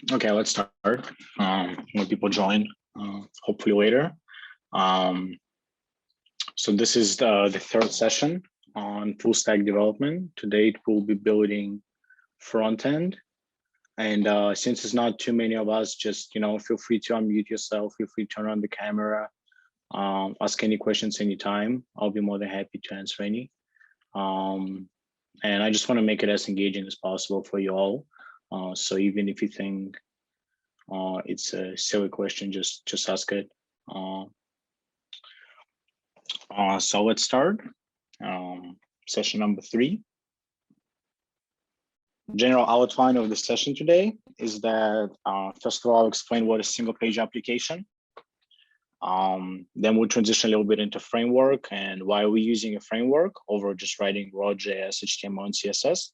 Okay, let's start. When people join, hopefully later. Um, so this is the third session on full stack development. Today we'll be building front end. And since it's not too many of us, just feel free to unmute yourself. Feel free to turn on the camera. Ask any questions anytime. I'll be more than happy to answer any. And I just want to make it as engaging as possible for you all. So even if you think it's a silly question, just ask it. So let's start. Session number 3. General outline of the session today is that first of all, I'll explain what is single page application. Then we'll transition a little bit into framework and why we're using a framework over just writing raw JS, HTML, and CSS.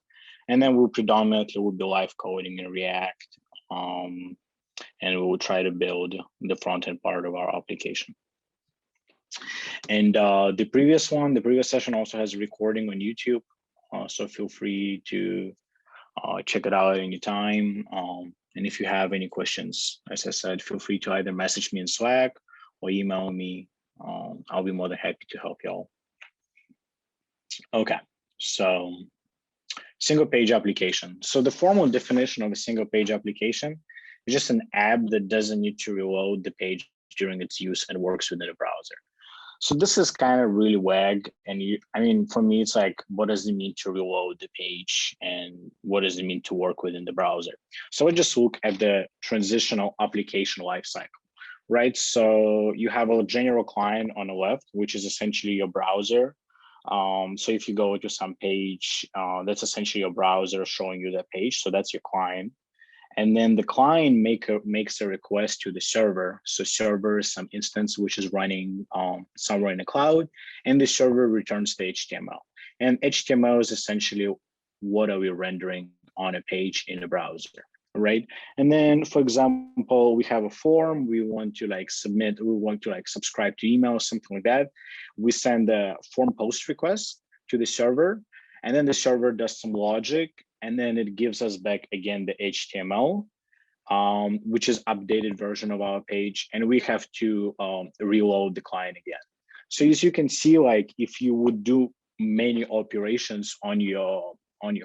And then we'll predominantly will be live coding in React. And we will try to build the front end part of our application. And the previous session also has a recording on YouTube. So feel free to check it out anytime. And if you have any questions, as I said, feel free to either message me in Slack or email me. I'll be more than happy to help y'all. Okay, so single page application. So the formal definition of a single page application is just an app that doesn't need to reload the page during its use and works within a browser. So this is kind of really vague. And for me, it's like, what does it mean to reload the page and what does it mean to work within the browser? So let's just look at the transitional application lifecycle, right? So you have a general client on the left, which is essentially your browser. So if you go to some page, that's essentially your browser showing you that page. So that's your client. And then the client makes a request to the server. So server is some instance which is running somewhere in the cloud, and the server returns the HTML. And HTML is essentially what are we rendering on a page in the browser, right? And then, for example, we have a form, we want to submit, we want to subscribe to email, something like that. We send a form post request to the server, and then the server does some logic, and then it gives us back again the HTML, which is updated version of our page, and we have to reload the client again. So as you can see, if you would do many operations on your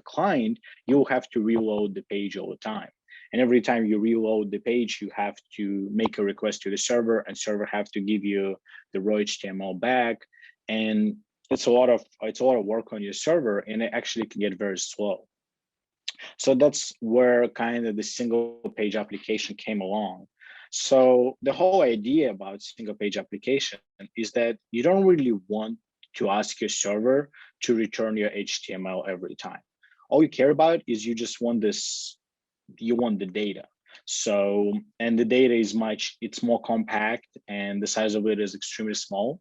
client, you'll have to reload the page all the time. And every time you reload the page, you have to make a request to the server, and server have to give you the raw HTML back. And it's a lot of work on your server, and it actually can get very slow. So that's where kind of the single page application came along. So the whole idea about single page application is that you don't really want to ask your server to return your HTML every time. All you care about is you just want you want the data. So, and the data is it's more compact, and the size of it is extremely small.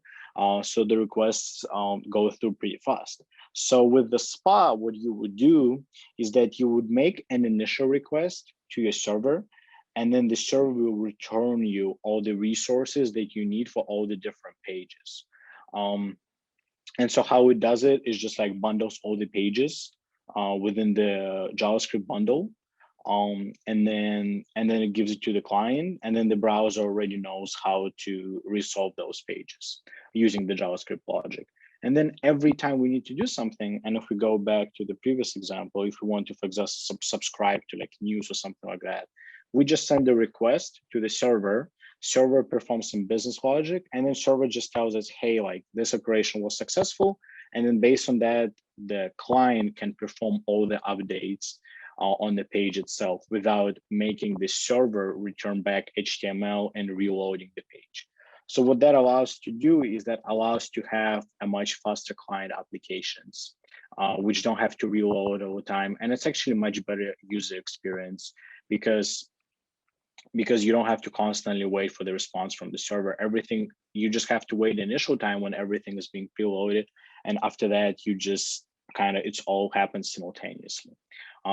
So the requests go through pretty fast. So with the SPA, what you would do is that you would make an initial request to your server, and then the server will return you all the resources that you need for all the different pages. And so how it does it is just bundles all the pages within the JavaScript bundle. And then it gives it to the client, and then the browser already knows how to resolve those pages using the JavaScript logic. And then every time we need to do something, and if we go back to the previous example, if we want to, for example, subscribe to news or something like that, we just send a request to the server. Server performs some business logic, and then server just tells us, hey, this operation was successful. And then based on that, the client can perform all the updates on the page itself without making the server return back HTML and reloading the page. So what that allows to do is that allows to have a much faster client applications, which don't have to reload all the time. And it's actually a much better user experience because you don't have to constantly wait for the response from the server. Everything, you just have to wait the initial time when everything is being preloaded. And after that, you just it's all happens simultaneously.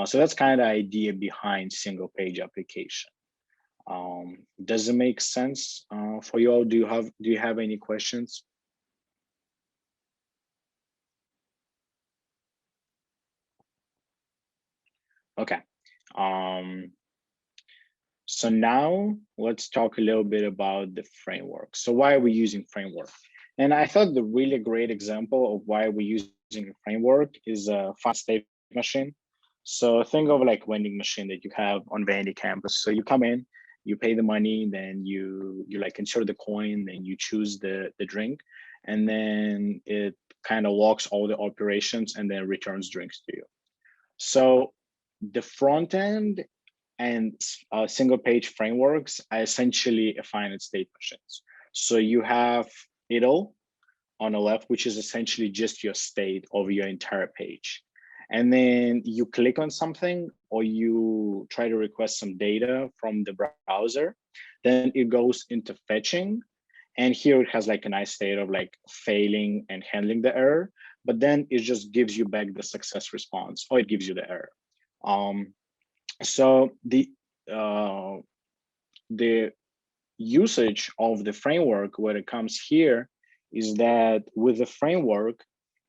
So that's kind of the idea behind single page application. Does it make sense for you all? Do you have any questions? Okay. So now let's talk a little bit about the framework. So why are we using framework? And I thought the really great example of why we're using a framework is a file state machine. So think of like vending machine that you have on Vandy campus. So you come in, you pay the money, then you like insert the coin, then you choose the drink, and then it kind of logs all the operations and then returns drinks to you. So the front end and single page frameworks are essentially a finite state machines. So you have idle on the left, which is essentially just your state of your entire page. And then you click on something or you try to request some data from the browser, then it goes into fetching. And here it has like a nice state of like failing and handling the error, but then it just gives you back the success response or it gives you the error. So the usage of the framework when it comes here is that with the framework,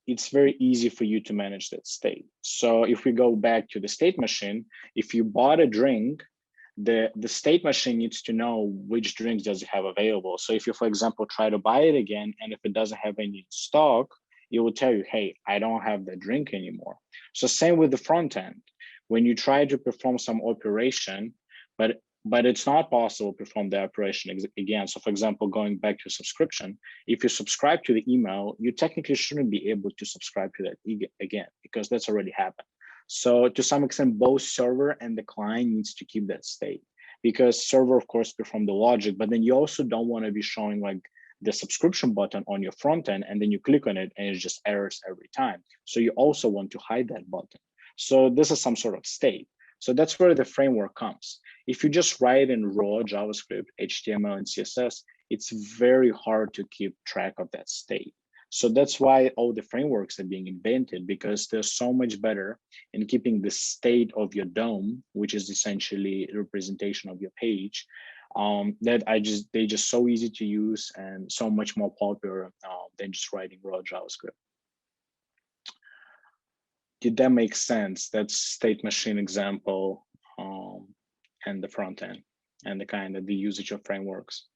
it's very easy for you to manage that state. So if we go back to the state machine, if you bought a drink, the state machine needs to know which drinks does it have available. So if you, for example, try to buy it again, and if it doesn't have any stock, it will tell you, hey, I don't have that drink anymore. So same with the front end. When you try to perform some operation, but it's not possible to perform the operation again. So for example, going back to subscription, if you subscribe to the email, you technically shouldn't be able to subscribe to that again, because that's already happened. So to some extent, both server and the client needs to keep that state, because server, of course, perform the logic, but then you also don't want to be showing like the subscription button on your front end, and then you click on it and it just errors every time. So you also want to hide that button. So this is some sort of state. So that's where the framework comes. If you just write in raw JavaScript, HTML, and CSS, it's very hard to keep track of that state. So that's why all the frameworks are being invented, because they're so much better in keeping the state of your DOM, which is essentially a representation of your page, that they're just so easy to use and so much more popular than just writing raw JavaScript. Did that make sense? That's state machine example and the front end and the kind of the usage of frameworks.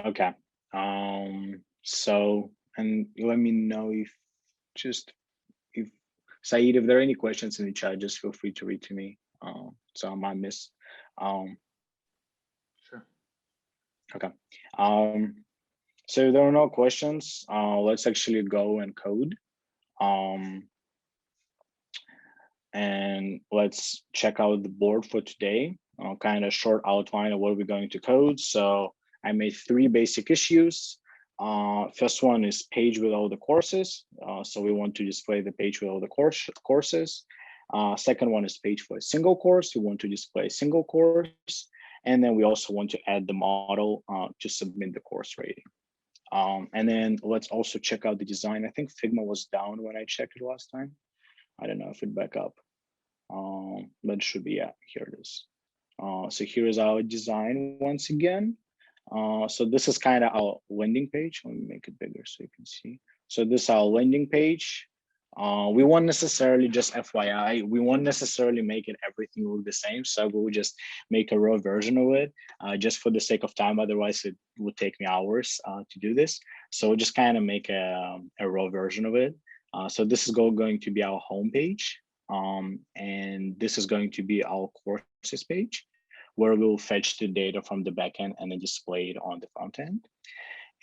Okay. So, and let me know if Saeed, if there are any questions in the chat, just feel free to read to me. So I might miss. Sure. Okay. So if there are no questions, let's actually go and code. And let's check out the board for today. Kind of short outline of what we're going to code. So I made 3 basic issues. First one is page with all the courses. So we want to display the page with all the courses. Second one is page for a single course. We want to display a single course. And then we also want to add the model to submit the course rating. And then let's also check out the design. I think Figma was down when I checked it last time. I don't know if it back up, but it should be, yeah, here it is. So here is our design once again. So this is kind of our landing page. Let me make it bigger so you can see. So this is our landing page. We won't necessarily, just FYI, we won't necessarily make it everything look the same. So we'll just make a raw version of it just for the sake of time. Otherwise, it would take me hours to do this. So we'll just kind of make a raw version of it. So this is going to be our home page. And this is going to be our courses page, where we'll fetch the data from the backend and then display it on the front end.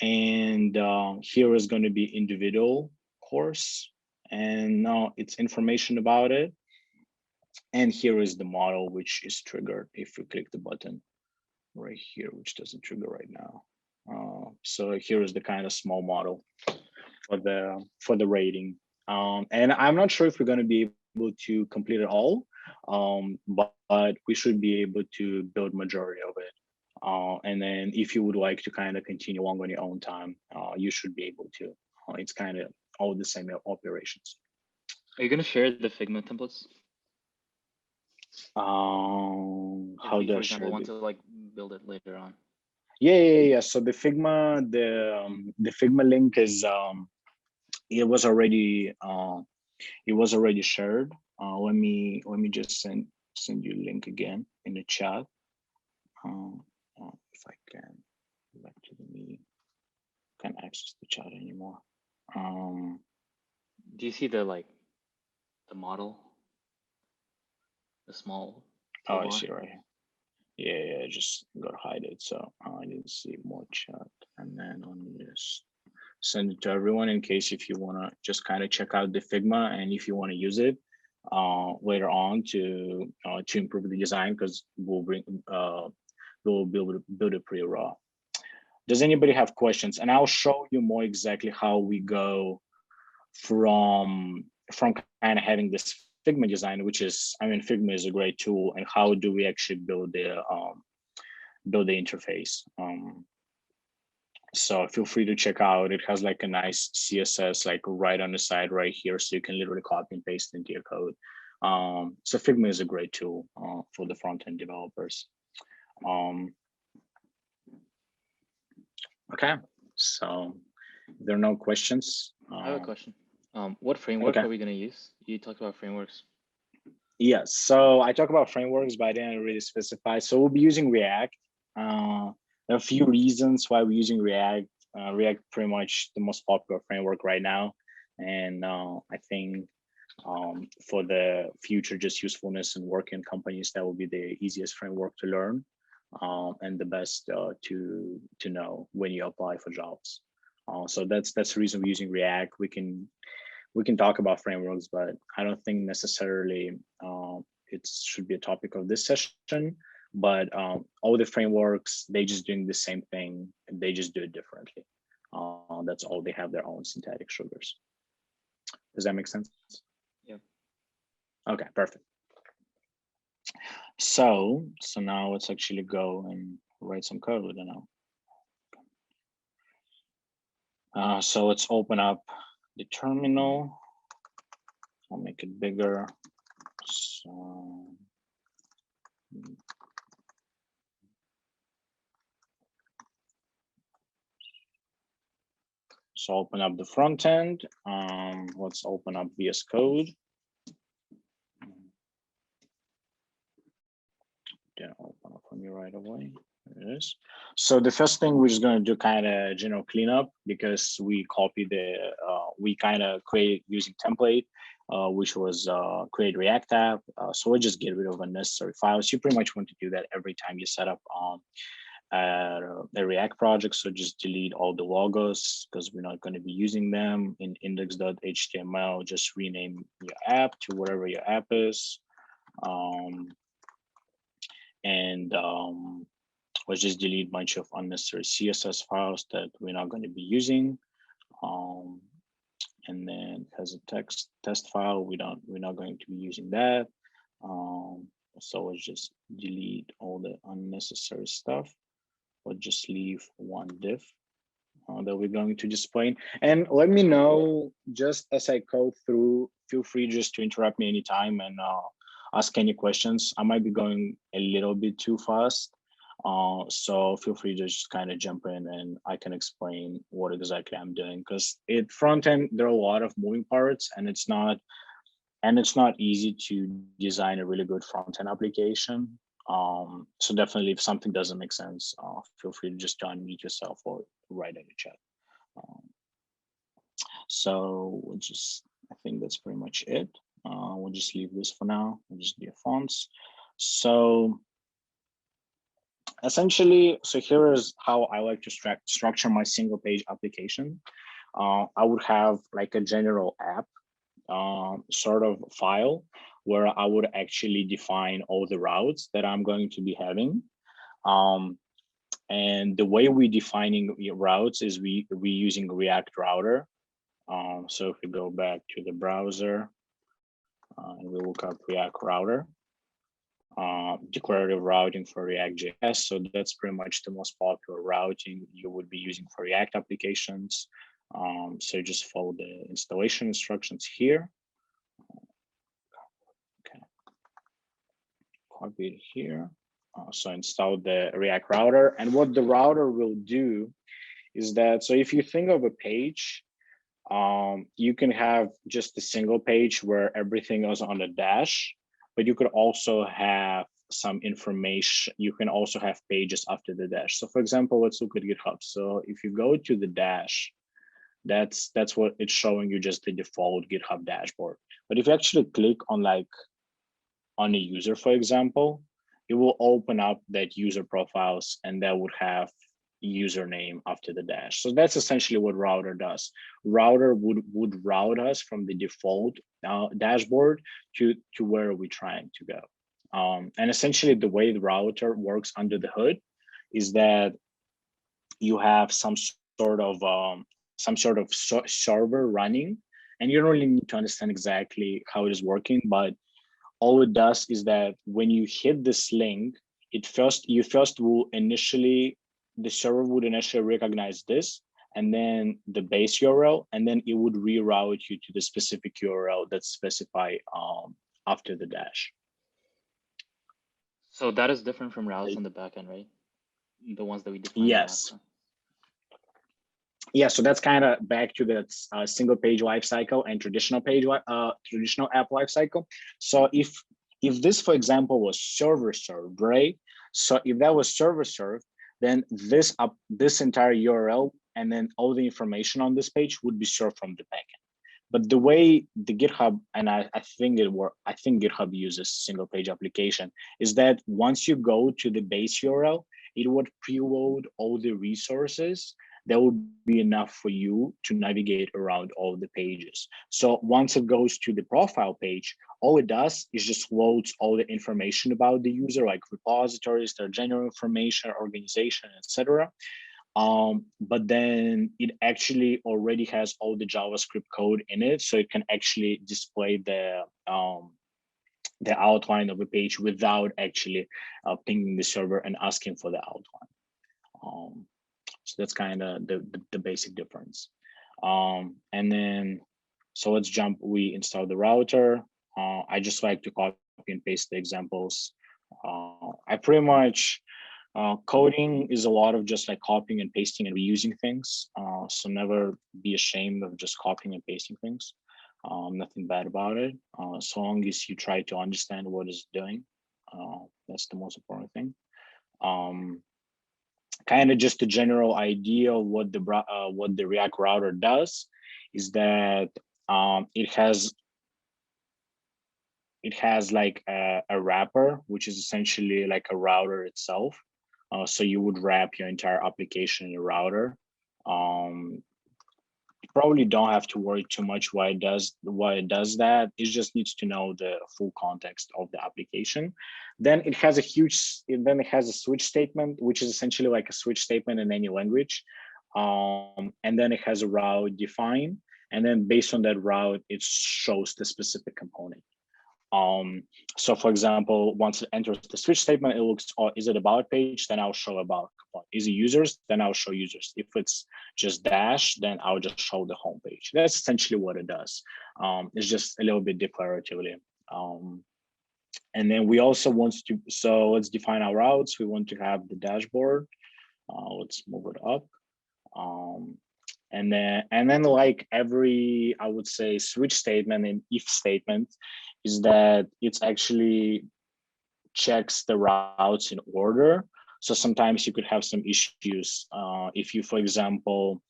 And here is going to be individual course. And now it's information about it. And here is the model, which is triggered if we click the button right here, which doesn't trigger right now. So here is the kind of small model for the rating. And I'm not sure if we're going to be able to complete it all, but we should be able to build majority of it. And then if you would like to kind of continue along on your own time, you should be able to. It's kind of all the same operations. Are you going to share the Figma templates? How do I share want to like build it later on? Yeah. So the Figma, the Figma link is it was already It was already shared. Let me just send you a link again in the chat. If I can go back to the meeting, can't access the chat anymore. Do you see the model, the small Oh, I toolbar? see right here. Yeah, just gotta hide it. So I didn't see more chat, and then let me just send it to everyone in case if you wanna just kind of check out the Figma and if you want to use it later on to improve the design, because we'll be able to build it pretty raw. Does anybody have questions? And I'll show you more exactly how we go from kind of having this Figma design, which is, I mean, Figma is a great tool, and how do we actually build the interface. So feel free to check out. It has like a nice CSS like right on the side right here, so you can literally copy and paste into your code. So Figma is a great tool for the front-end developers. Okay, so if there are no questions. I have a question. What framework okay. are we going to use? You talked about frameworks. Yes, so I talk about frameworks, but I didn't really specify. So we'll be using React. There are a few reasons why we're using React. React pretty much the most popular framework right now. And I think for the future just usefulness and work in companies, that will be the easiest framework to learn and the best to know when you apply for jobs. So that's the reason we're using React. We can talk about frameworks, but I don't think necessarily it should be a topic of this session. But all the frameworks, they just doing the same thing, and they just do it differently. That's all. They have their own syntactic sugars. Does that make sense? Yeah. Okay, perfect. So now let's actually go and write some code now. So let's open up the terminal. I'll make it bigger. So open up the front end. Let's open up VS Code. Didn't open up for me right away. There it is. So the first thing we're just going to do kind of general cleanup, because we copy we kind of create using template, which was create React app. So we'll just get rid of unnecessary files. You pretty much want to do that every time you set up a React project. So just delete all the logos because we're not going to be using them in index.html. Just rename your app to whatever your app is. Let's just delete a bunch of unnecessary CSS files that we're not going to be using. And then it has a test file. We're not going to be using that. So let's just delete all the unnecessary stuff. We'll just leave one div that we're going to display. And let me know, just as I go through, feel free just to interrupt me anytime and ask any questions. I might be going a little bit too fast. So feel free to just kind of jump in and I can explain what exactly I'm doing, because front end, there are a lot of moving parts, and it's not easy to design a really good front end application. So definitely, if something doesn't make sense, feel free to just unmute yourself or write in the chat. So I think that's pretty much it. We'll just leave this for now. We'll just do fonts. So essentially, so here is how I like to structure my single page application. I would have like a general app sort of file where I would actually define all the routes that I'm going to be having. And the way we're defining routes is we're using React Router. So if we go back to the browser and we look up React Router, declarative routing for React.js. So that's pretty much the most popular routing you would be using for React applications. So just follow the installation instructions here. Okay, copy it here. So install the React Router. And what the router will do is that, so if you think of a page, You can have just a single page where everything is on a dash, but you could also have some information. You can also have pages after the dash. So for example, let's look at GitHub. So if you go to the dash, that's what it's showing you, just the default GitHub dashboard. But if you actually click on on a user, for example, it will open up that user profiles and that would have username after the dash. So that's essentially what router does. Router would route us from the default dashboard to where we're trying to go. And essentially the way the router works under the hood is that you have some sort of server running, and you don't really need to understand exactly how it is working, but all it does is that when you hit this link, the server would initially recognize this, and then the base URL, and then it would reroute you to the specific URL that's specified after the dash. So that is different from routes on the backend, right? The ones that we defined. Yes. Yeah, so that's kind of back to that single page lifecycle and traditional app lifecycle. So if this, for example, was server served, right? So if that was server served, then this entire URL and then all the information on this page would be served from the backend. But the way the GitHub, and I think GitHub uses single page application, is that once you go to the base URL, it would preload all the resources that would be enough for you to navigate around all the pages. So once it goes to the profile page, all it does is just loads all the information about the user, like repositories, their general information, organization, etc. But then it actually already has all the JavaScript code in it, so it can actually display the outline of a page without actually pinging the server and asking for the outline. So that's kind of the basic difference. And then, so let's jump, we install the router. I just like to copy and paste the examples. I pretty much, coding is a lot of just like copying and pasting and reusing things. So never be ashamed of just copying and pasting things. Nothing bad about it. So long as you try to understand what it's doing, that's the most important thing. Kind of just a general idea of what the React router does is that it has like a wrapper, which is essentially like a router itself. So you would wrap your entire application in a router. Probably don't have to worry too much why it does that. It just needs to know the full context of the application. Then it has a switch statement, which is essentially like a switch statement in any language. And then it has a route defined, and then based on that route, it shows the specific component. So for example, once it enters the switch statement, it looks, oh, is it about page? Then I'll show about. Is it users? Then I'll show users. If it's just dash, then I'll just show the home page. That's essentially what it does. It's just a little bit declaratively. And then we also want to, so let's define our routes. We want to have the dashboard. Let's move it up. And then like every, I would say, switch statement and if statement is that it's actually checks the routes in order. So sometimes you could have some issues if you, for example,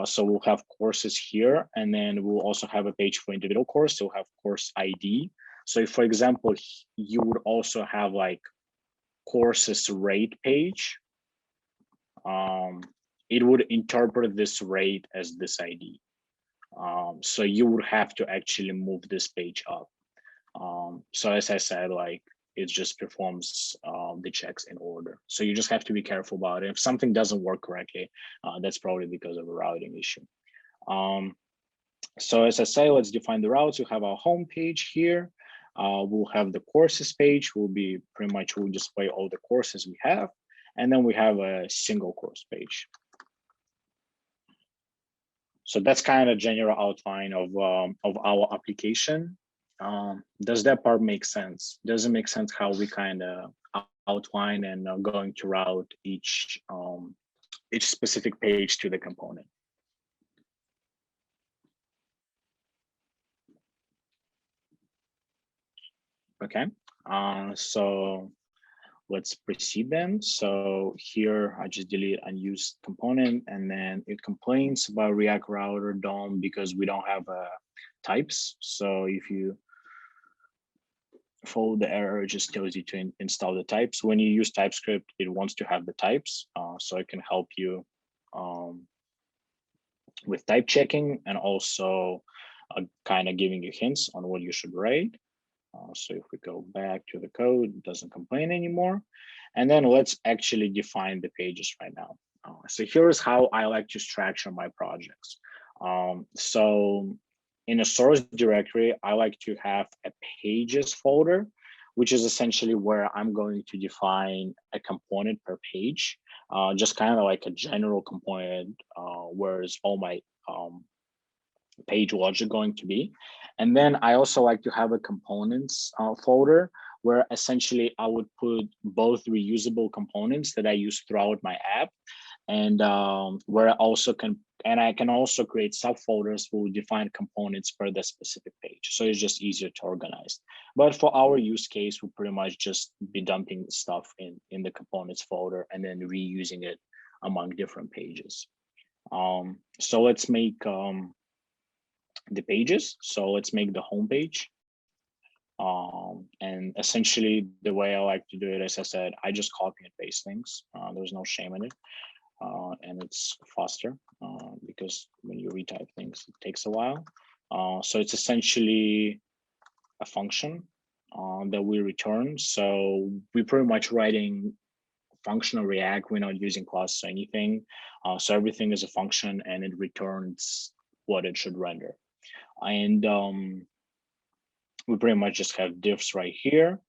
so we'll have courses here, and then we'll also have a page for individual course. So we'll have course ID. So if, for example, you would also have like courses rate page, it would interpret this rate as this ID. So you would have to actually move this page up. So as I said, like it just performs the checks in order. So you just have to be careful about it. If something doesn't work correctly, that's probably because of a routing issue. So as I say, let's define the routes. We have our home page here. We'll have the courses page. We'll display all the courses we have. And then we have a single course page. So that's kind of general outline of our application. Does that part make sense? Does it make sense how we kind of outline and going to route each specific page to the component? Okay, so let's proceed then. So here I just delete unused component, and then it complains about React Router DOM because we don't have types. So if you follow the error, it just tells you to install the types. When you use TypeScript, it wants to have the types, so it can help you with type checking and also kind of giving you hints on what you should write. So if we go back to the code, it doesn't complain anymore. And then let's actually define the pages right now. So here's how I like to structure my projects. So in a source directory, I like to have a pages folder, which is essentially where I'm going to define a component per page, just kind of like a general component, whereas all my page logic going to be. And then I also like to have a components folder where essentially I would put both reusable components that I use throughout my app, and where I can also create subfolders who define components per the specific page. So it's just easier to organize. But for our use case, we'll pretty much just be dumping stuff in the components folder and then reusing it among different pages. So let's make the pages. So let's make the home page. And essentially the way I like to do it, as I said, I just copy and paste things. There's no shame in it. And it's faster because when you retype things, it takes a while. So it's essentially a function that we return. So we're pretty much writing functional React. We're not using classes or anything. So everything is a function and it returns what it should render. And we pretty much just have diffs right here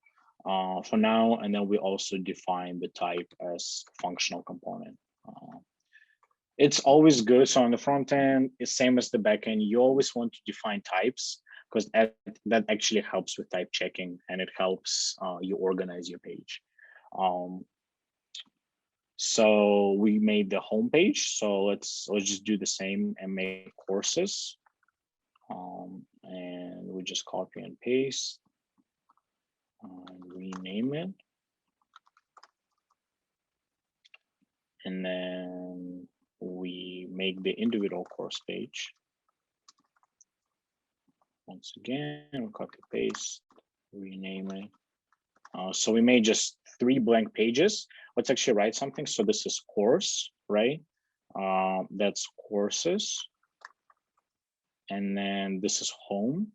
for now. And then we also define the type as functional component. It's always good. So on the front end, it's same as the back end. You always want to define types because that actually helps with type checking and it helps you organize your page. So we made the home page. So let's just do the same and make courses. And we just copy and paste and rename it. And then we make the individual course page. Once again, we copy paste, rename it. So we made just 3 blank pages. Let's actually write something. So this is course, right? That's courses. And then this is home.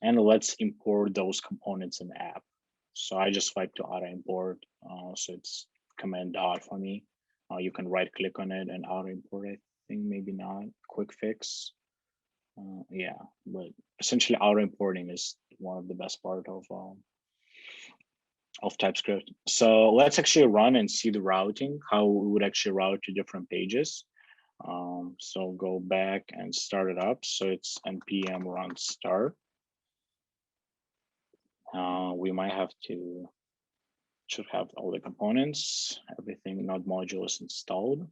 And let's import those components in the app. So I just like to auto import. So it's command dot for me. You can right click on it and auto import it. I think maybe not. Quick fix. Yeah, but essentially auto importing is one of the best part of TypeScript. So let's actually run and see the routing, how we would actually route to different pages. So go back and start it up. So it's npm run start. We might have to, should have all the components, everything node module is installed.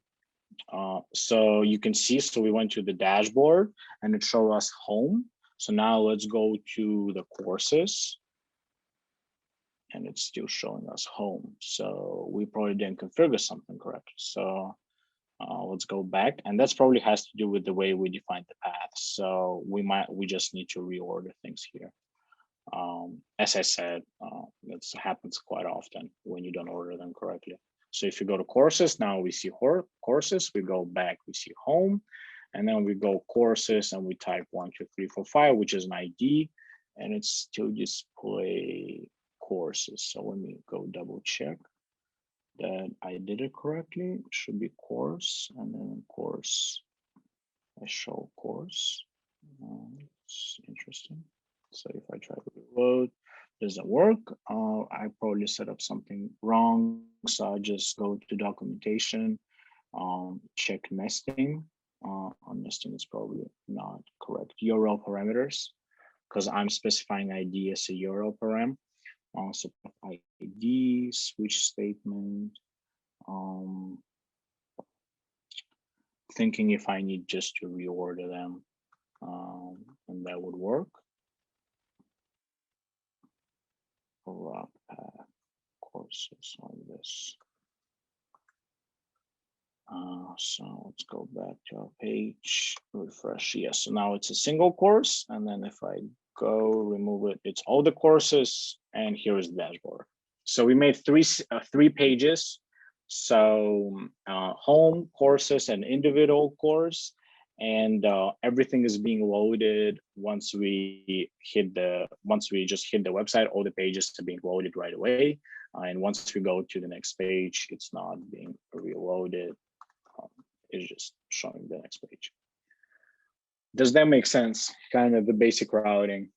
So you can see, so we went to the dashboard and it showed us home. So now let's go to the courses and it's still showing us home. So we probably didn't configure something correct. So let's go back, and that's probably has to do with the way we define the path. So we just need to reorder things here. As I said, that happens quite often when you don't order them correctly. So if you go to courses, now we see courses, we go back, we see home, and then we go courses and we type 1, 2, 3, 4, 5, which is an ID, and it's still display courses. So let me go double check that I did it correctly. It should be course, and then course, I show course. It's interesting. So if I try to reload, doesn't work. I probably set up something wrong. So I just go to documentation, check nesting. On nesting is probably not correct. URL parameters, because I'm specifying ID as a URL param. So ID, switch statement. Thinking if I need just to reorder them, and that would work. rock courses on this. So let's go back to our page, refresh. Yes, so now it's a single course. And then if I go remove it, it's all the courses. And here is the dashboard. So we made three pages. So home, courses, and individual course. And everything is being loaded once we just hit the website. All the pages are being loaded right away. And once we go to the next page, it's not being reloaded. It's just showing the next page. Does that make sense? Kind of the basic routing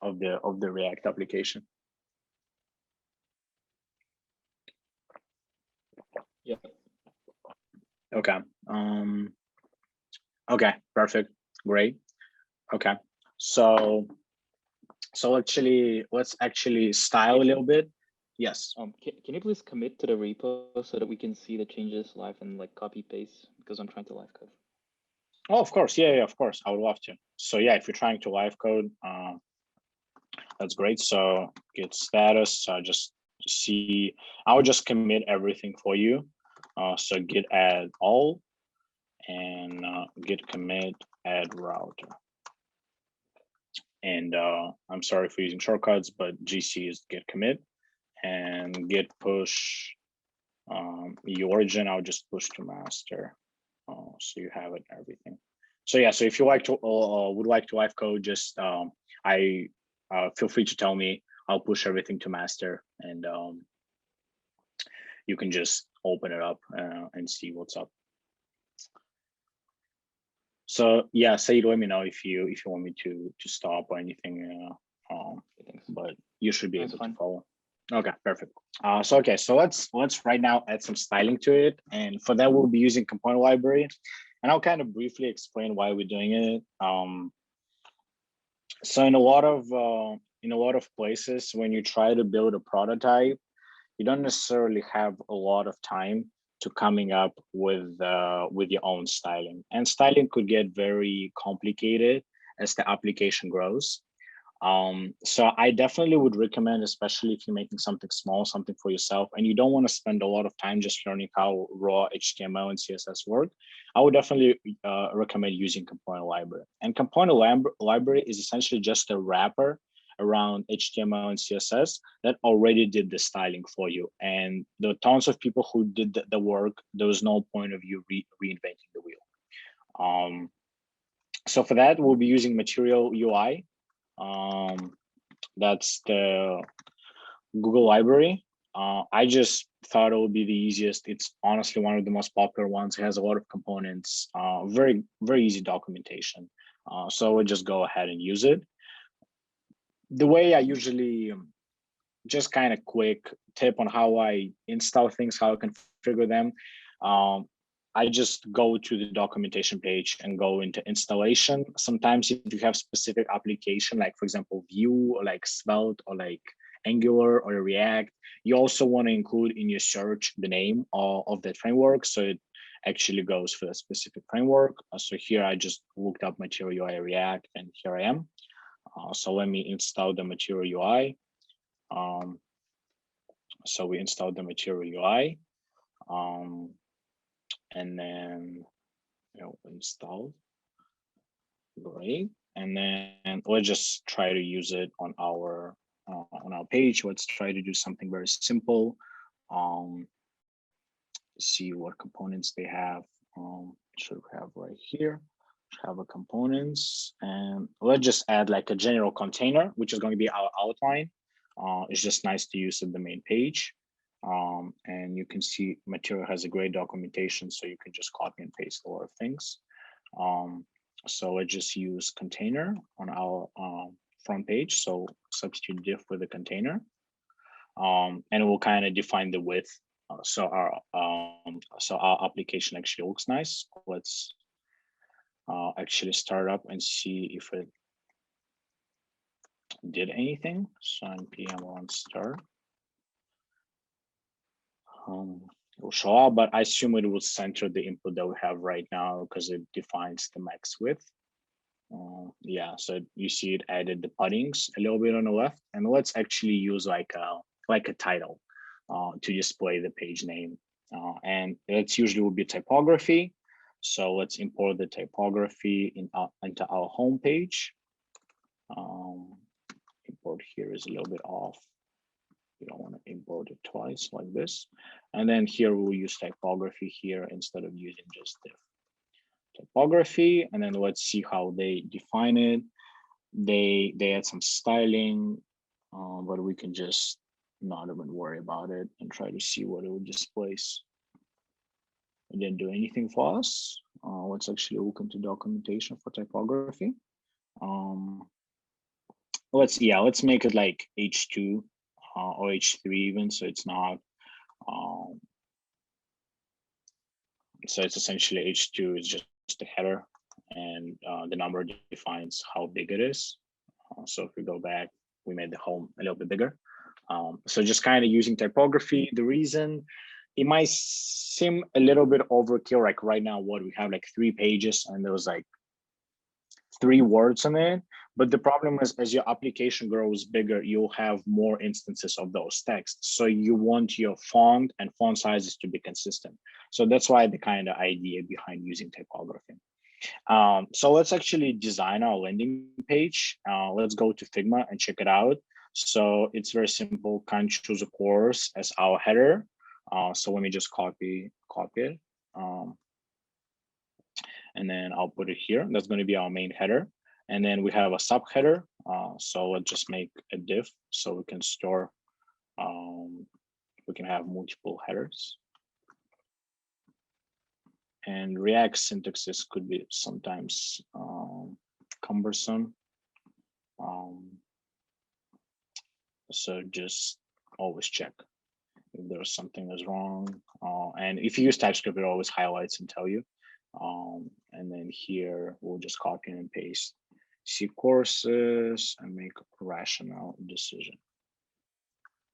of the React application. Yeah. Okay. Okay. Perfect. Great. Okay. So let's actually style a little bit. Yes. Can you please commit to the repo so that we can see the changes live and like copy paste, because I'm trying to live code. Oh, of course. Yeah, of course. I would love to. So yeah, if you're trying to live code, that's great. So git status, just see, I would just commit everything for you. So git add all and git commit add router. And I'm sorry for using shortcuts, but GC is git commit and git push the origin. I'll just push to master. So you have it and everything. So yeah, so if you like to would like to live code, just feel free to tell me. I'll push everything to master, and you can just open it up and see what's up. So yeah, Said, let me know if you want me to stop or anything. But you should be able to follow. Okay, perfect. So let's right now add some styling to it, and for that we'll be using component library, and I'll kind of briefly explain why we're doing it. So in a lot of places, when you try to build a prototype, you don't necessarily have a lot of time to coming up with your own styling, and styling could get very complicated as the application grows. So I definitely would recommend, especially if you're making something small, something for yourself, and you don't want to spend a lot of time just learning how raw HTML and CSS work, I would definitely recommend using component library. And component library is essentially just a wrapper around HTML and CSS that already did the styling for you. And there are tons of people who did the work. There was no point of you reinventing the wheel. So for that, we'll be using Material UI. That's the Google library. I just thought it would be the easiest. It's honestly one of the most popular ones. It has a lot of components, very, very easy documentation. So we'll just go ahead and use it. The way I usually, just kind of quick tip on how I install things, how I configure them. I just go to the documentation page and go into installation. Sometimes if you have specific application, like for example, Vue or like Svelte or like Angular or React, you also want to include in your search the name of that framework. So it actually goes for a specific framework. So here I just looked up Material UI React, and here I am. So let me install the Material UI. So we installed the Material UI. And then install. Great. And then let's just try to use it on our page. Let's try to do something very simple. See what components they have. Should have right here. Should have a components, and let's just add like a general container, which is going to be our outline. It's just nice to use at the main page. And you can see Material has a great documentation, so you can just copy and paste a lot of things. So let's just use container on our front page. So substitute div with the container, and it will kind of define the width. So our application actually looks nice. Let's actually start up and see if it did anything. So npm on start. It will show up, but I assume it will center the input that we have right now because it defines the max width. yeah, so you see it added the paddings a little bit on the left, and let's actually use like a title to display the page name, and it's usually will be typography. So let's import the typography into our home page. Import here is a little bit off. You don't want to import it twice like this. And then here we'll use typography here instead of using just the typography. And then let's see how they define it. They add some styling, but we can just not even worry about it and try to see what it would displace. It didn't do anything for us. Let's actually look into documentation for typography. Let's make it like H2 or H3 even, so it's not. So it's essentially H2 is just the header, and the number defines how big it is. So if we go back, we made the home a little bit bigger. So just kind of using typography. The reason it might seem a little bit overkill, like right now, what we have like 3 pages and there was like 3 words on it. But the problem is, as your application grows bigger, you'll have more instances of those texts. So you want your font and font sizes to be consistent. So that's why the kind of idea behind using typography. So let's actually design our landing page. Let's go to Figma and check it out. So it's very simple. Can choose a course as our header. So let me just copy it. And then I'll put it here. That's going to be our main header. And then we have a subheader. So let's just make a div so we can store, we can have multiple headers. And React syntaxes could be sometimes cumbersome. So just always check if there's something is wrong. And if you use TypeScript, it always highlights and tell you. And then here we'll just copy and paste C courses and make a rational decision.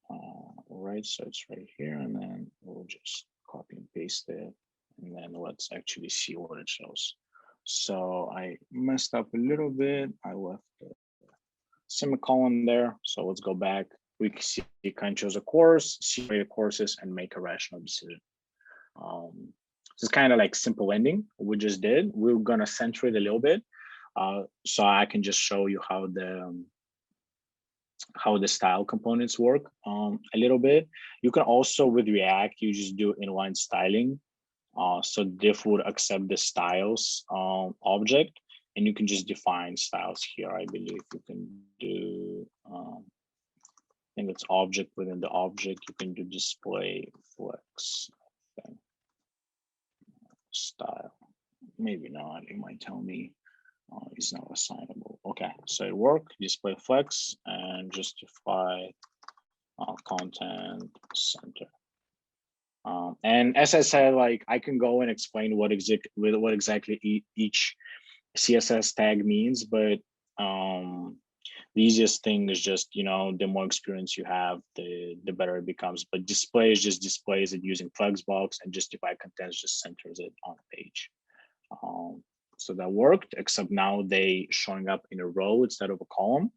All right, so it's right here, and then we'll just copy and paste it, and then let's actually see what it shows. So I messed up a little bit. I left the semicolon there. So let's go back. We can see you can choose a course, see the courses, and make a rational decision. This is kind of like simple ending we just did. We're gonna center it a little bit, so I can just show you how the style components work a little bit. You can also with React, you just do inline styling. So diff would accept the styles object, and you can just define styles here. I believe you can do, I think it's object within the object. You can do display flex thing. Style, maybe not. It might tell me it's not assignable. Okay, so it worked. Display flex and justify content center. And as I said, like I can go and explain what exactly each CSS tag means, but the easiest thing is just, the more experience you have, the better it becomes. But display is just displays it using flexbox, and justify contents just centers it on the page. So that worked, except now they showing up in a row instead of a column.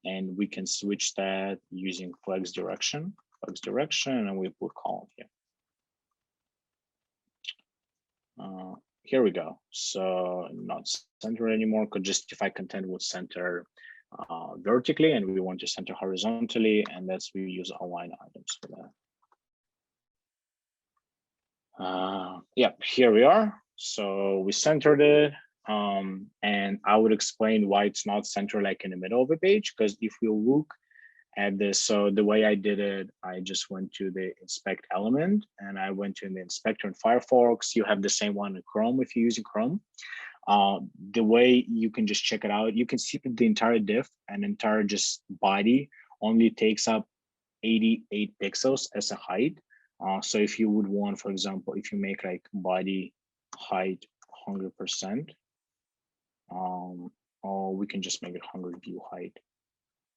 And we can switch that using flex direction, and we put column here. Here we go. So not center anymore, because justify content would center vertically, and we want to center horizontally, and we use align items for that. Yeah, here we are. So we centered it, and I would explain why it's not centered like in the middle of the page, because if we look at this, so the way I did it, I just went to the inspect element, and I went to the inspector in Firefox. You have the same one in Chrome if you're using Chrome. The way you can just check it out, you can see that the entire div and entire just body only takes up 88 pixels as a height. So if you would want, for example, if you make like body height 100%, or we can just make it 100 view height.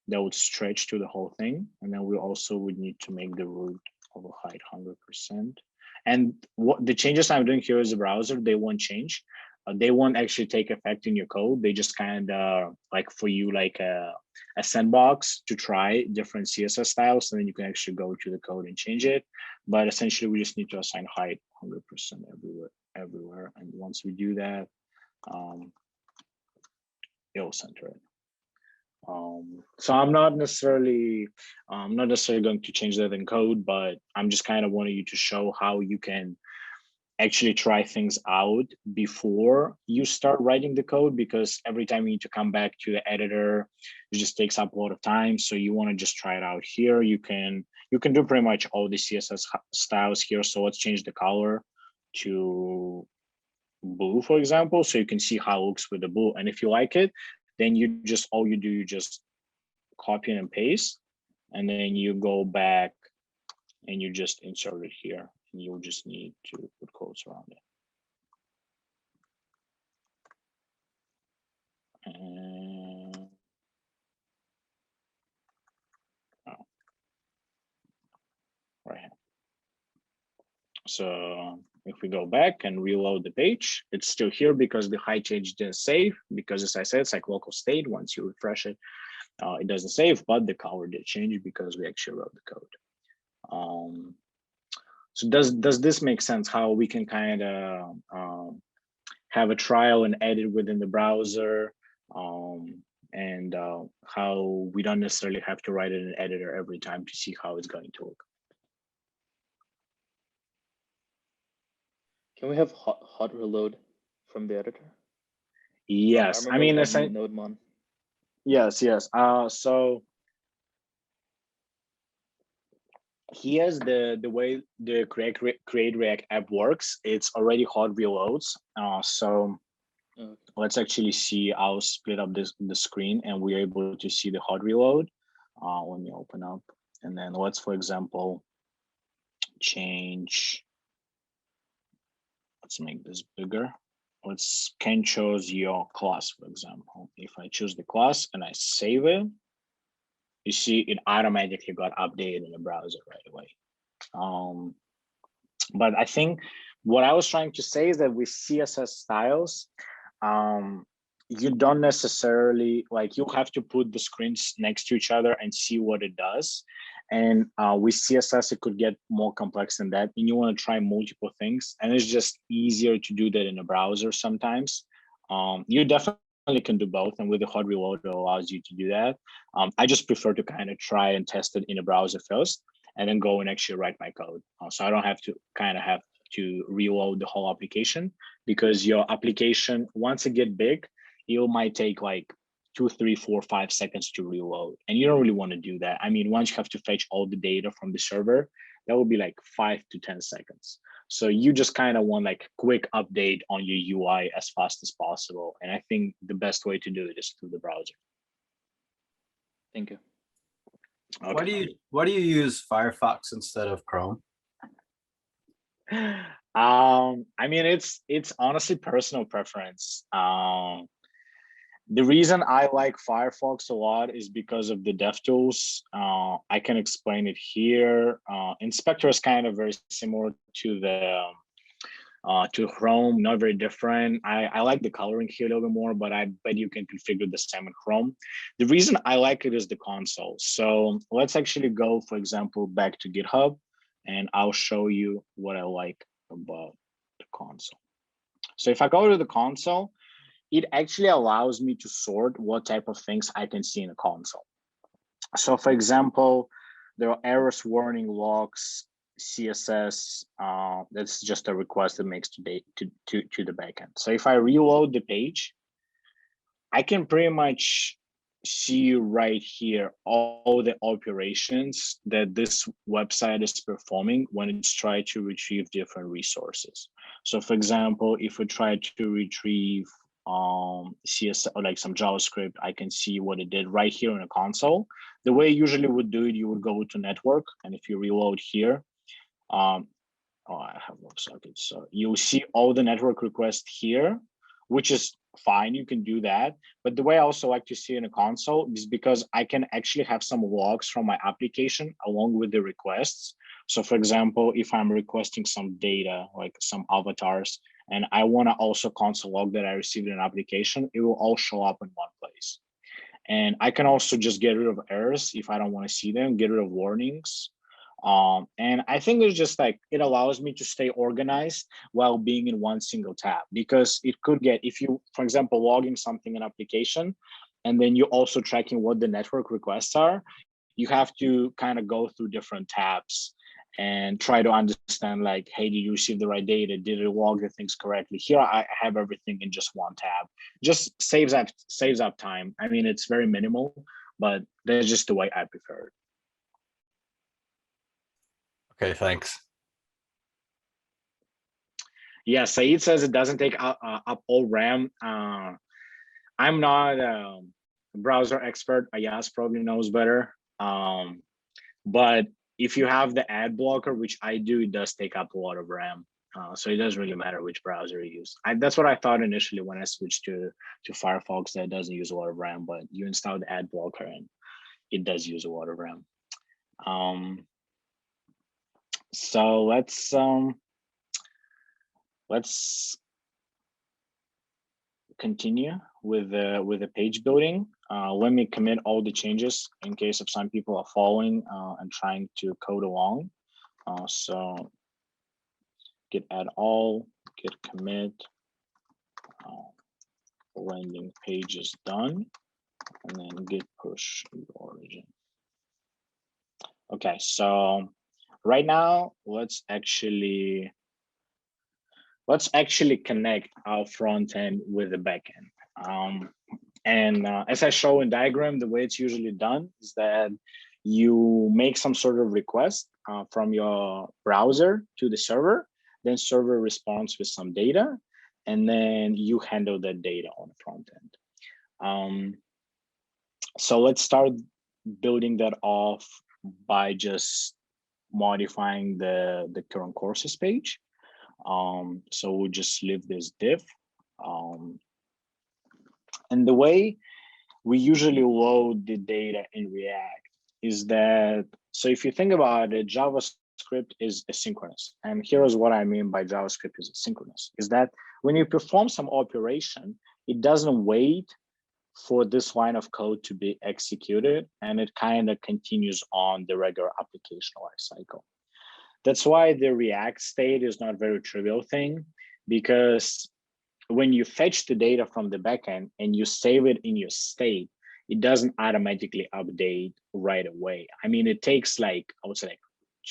That would stretch to the whole thing. And then we also would need to make the root of a height 100%. And what the changes I'm doing here is the browser, they won't change. they won't actually take effect in your code. They just kind of like for you like a sandbox to try different CSS styles, and then you can actually go to the code and change it. But essentially, we just need to assign height 100% everywhere. And once we do that, it'll center it. So I'm not necessarily going to change that in code, but I'm just kind of wanting you to show how you can actually try things out before you start writing the code, because every time you need to come back to the editor, it just takes up a lot of time. So you want to just try it out here. You can do pretty much all the CSS styles here. So let's change the color to blue, for example, so you can see how it looks with the blue. And if you like it, then you just you just copy and paste, and then you go back and you just insert it here. You'll just need to put quotes around it. And, right here. So if we go back and reload the page, it's still here because the height change didn't save, because as I said, it's like local state. Once you refresh it, it doesn't save, but the color did change because we actually wrote the code. So does this make sense? How we can kind of have a trial and edit within the browser, and how we don't necessarily have to write it in an editor every time to see how it's going to look. Can we have hot reload from the editor? Yes, I mean, NodeMon. Yes. So here's the way the create React app works. It's already hot reloads. So let's actually see. I'll split up the screen, and we're able to see the hot reload. Let me open up, and then let's, for example, change. Let's make this bigger. Can choose your class, for example. If I choose the class and I save it, you see it automatically got updated in the browser right away. But I think what I was trying to say is that with CSS styles, you don't necessarily, like, you have to put the screens next to each other and see what it does. And with CSS, it could get more complex than that. And you want to try multiple things. And it's just easier to do that in a browser sometimes. You definitely can do both. And with the hot reload, it allows you to do that. I just prefer to kind of try and test it in a browser first, and then go and actually write my code. So I don't have to reload the whole application, because your application, once it get big, it might take like 2, 3, 4, 5 seconds to reload. And you don't really want to do that. I mean, once you have to fetch all the data from the server, that will be like 5 to 10 seconds. So you just kind of want like quick update on your UI as fast as possible. And I think the best way to do it is through the browser. Thank you. Okay. Why do you use Firefox instead of Chrome? I mean, it's honestly personal preference. The reason I like Firefox a lot is because of the DevTools. I can explain it here. Inspector is kind of very similar to the to Chrome, not very different. I like the coloring here a little bit more, but I bet you can configure the same in Chrome. The reason I like it is the console. So let's actually go, for example, back to GitHub, and I'll show you what I like about the console. So if I go to the console, it actually allows me to sort what type of things I can see in a console. So for example, there are errors, warning, logs, CSS. That's just a request that makes to the backend. So if I reload the page, I can pretty much see right here all the operations that this website is performing when it's trying to retrieve different resources. So for example, if we try to retrieve CSS or like some JavaScript, I can see what it did right here in a console. The way you usually would do it, you would go to network, and if you reload here, I have WebSockets, so you'll see all the network requests here, which is fine, you can do that. But the way I also like to see it in a console is because I can actually have some logs from my application along with the requests. So for example, if I'm requesting some data, like some avatars, and I want to also console log that I received an application, it will all show up in one place. And I can also just get rid of errors if I don't want to see them, get rid of warnings. And I think it's just like, it allows me to stay organized while being in one single tab, because it could get, if you, for example, logging something in application, and then you're also tracking what the network requests are, you have to kind of go through different tabs and try to understand, like, hey, did you receive the right data? Did it log the things correctly? Here, I have everything in just one tab. Just saves up time. I mean, it's very minimal, but that's just the way I prefer it. Okay, thanks. Yeah, Saeed says it doesn't take up all RAM. I'm not a browser expert. Ayaz probably knows better. But if you have the ad blocker, which I do, it does take up a lot of RAM. So it doesn't really matter which browser you use. That's what I thought initially when I switched to Firefox, that doesn't use a lot of RAM, but you install the ad blocker and it does use a lot of RAM. So let's continue with the page building. Let me commit all the changes in case of some people are following and trying to code along. So git add all, git commit, landing page is done, and then git push origin. Okay, so right now let's actually connect our front end with the back end. And as I show in diagram, the way it's usually done is that you make some sort of request from your browser to the server, then server responds with some data, and then you handle that data on the front end. So let's start building that off by just modifying the current courses page. So we'll just leave this div. And the way we usually load the data in React is that, so if you think about it, JavaScript is asynchronous. And here's what I mean by JavaScript is asynchronous, is that when you perform some operation, it doesn't wait for this line of code to be executed, and it kind of continues on the regular application lifecycle. That's why the React state is not a very trivial thing, because when you fetch the data from the backend and you save it in your state, it doesn't automatically update right away. I mean, it takes like, I would say like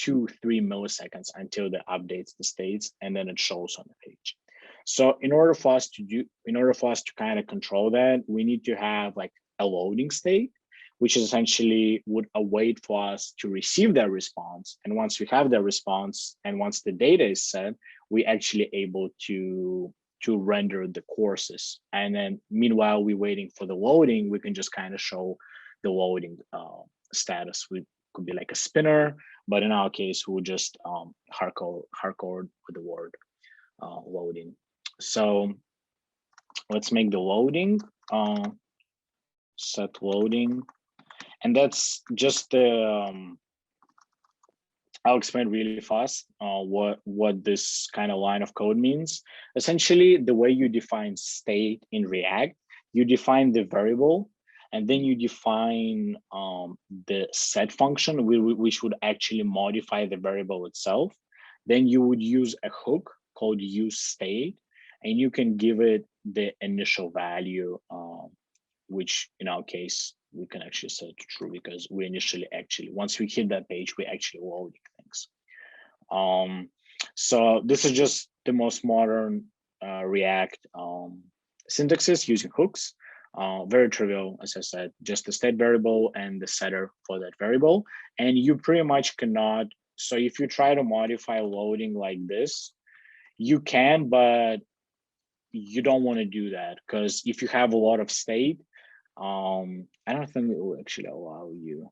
2-3 milliseconds until it updates the states, and then it shows on the page. So in order for us to kind of control that, we need to have like a loading state, which essentially would await for us to receive that response. And once we have that response, and once the data is set, we actually able to render the courses. And then meanwhile, we're waiting for the loading, we can just kind of show the loading status. We could be like a spinner, but in our case, we'll just hardcode with the word loading. So let's make the loading, set loading. And that's just the, I'll explain really fast what this kind of line of code means. Essentially, the way you define state in React, you define the variable, and then you define the set function, which would actually modify the variable itself. Then you would use a hook called useState, and you can give it the initial value, which in our case, we can actually set to true, because we initially once we hit that page, we actually loading things. So this is just the most modern React syntaxes using hooks. Very trivial, as I said, just the state variable and the setter for that variable. And you pretty much cannot, so if you try to modify loading like this, you can, but you don't want to do that, because if you have a lot of state, I don't think it will actually allow you.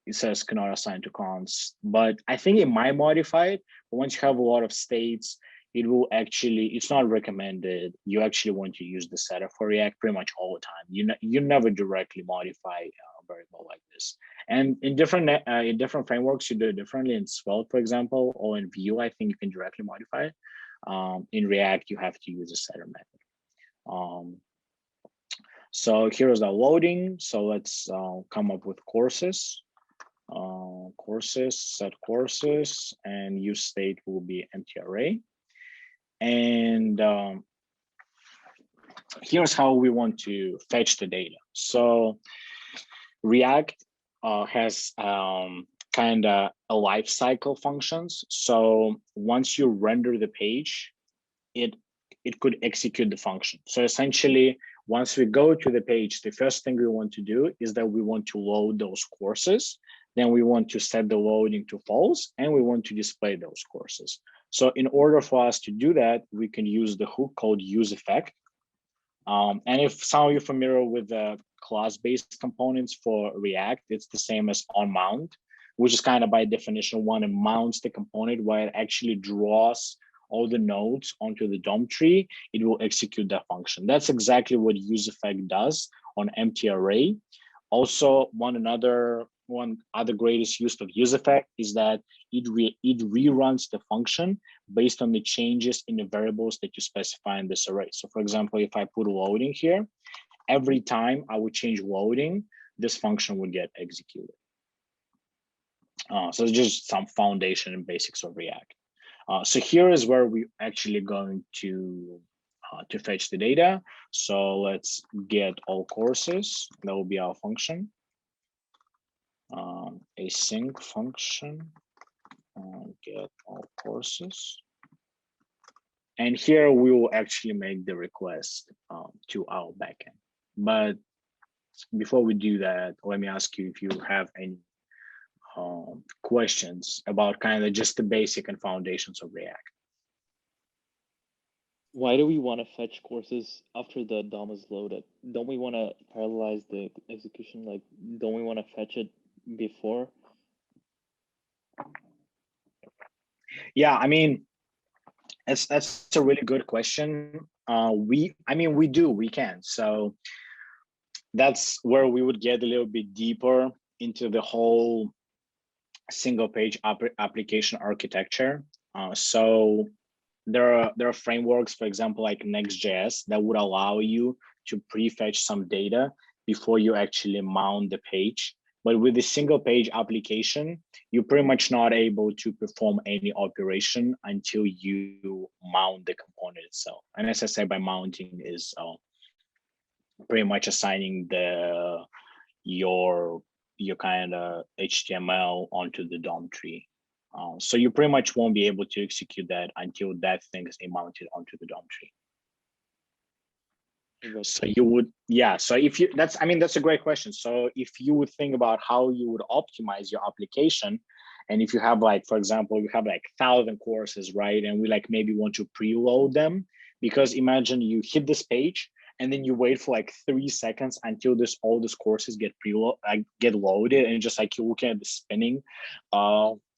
It says cannot assign to const, but I think it might modify it. But once you have a lot of states, it will actually, it's not recommended. You actually want to use the setter for React pretty much all the time. You never directly modify a variable like this. And in different frameworks, you do it differently. In Svelte, for example, or in Vue, I think you can directly modify it. In React, you have to use a setter method. So here's the loading. So let's come up with courses. Courses, set courses, and use state will be empty array. And here's how we want to fetch the data. So React has kind of a life cycle functions. So once you render the page, it could execute the function. So essentially, once we go to the page, the first thing we want to do is that we want to load those courses. Then we want to set the loading to false, and we want to display those courses. So in order for us to do that, we can use the hook called useEffect. And if some of you are familiar with the class-based components for React, it's the same as onMount, which is kind of by definition one, it mounts the component where it actually draws all the nodes onto the DOM tree. It will execute that function. That's exactly what useEffect does on empty array. Also, one other greatest use of useEffect is that it reruns the function based on the changes in the variables that you specify in this array. So for example, if I put loading here, every time I would change loading, this function would get executed. So it's just some foundation and basics of React. So here is where we're actually going to fetch the data. So let's get all courses. That will be our function. Async function, get all courses. And here we will actually make the request to our backend. But before we do that, let me ask you if you have any questions about kind of just the basic and foundations of React. Why do we want to fetch courses after the DOM is loaded? Don't we want to parallelize the execution? Like, don't we want to fetch it before? Yeah, I mean, that's a really good question. We can. So that's where we would get a little bit deeper into the whole single page application architecture. So there are frameworks, for example, like Next.js, that would allow you to prefetch some data before you actually mount the page. But with the single page application, you're pretty much not able to perform any operation until you mount the component itself. And as I said, by mounting is pretty much assigning your kind of HTML onto the DOM tree. So you pretty much won't be able to execute that until that thing is mounted onto the DOM tree. So you would, yeah. So if you, that's a great question. So if you would think about how you would optimize your application, and if you have like, for example, you have like 1,000 courses, right? And we like maybe want to preload them, because imagine you hit this page and then you wait for like 3 seconds until all these courses get loaded, and just like you're looking at the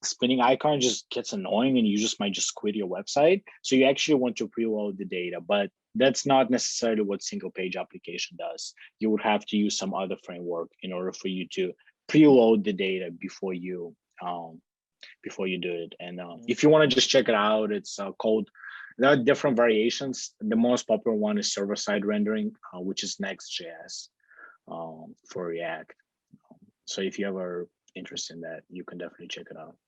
spinning icon just gets annoying, and you just might just quit your website. So you actually want to preload the data, but that's not necessarily what single page application does. You would have to use some other framework in order for you to preload the data before you do it. And if you want to just check it out, it's called, there are different variations. The most popular one is server-side rendering, which is Next.js for React. So if you ever interested in that, you can definitely check it out.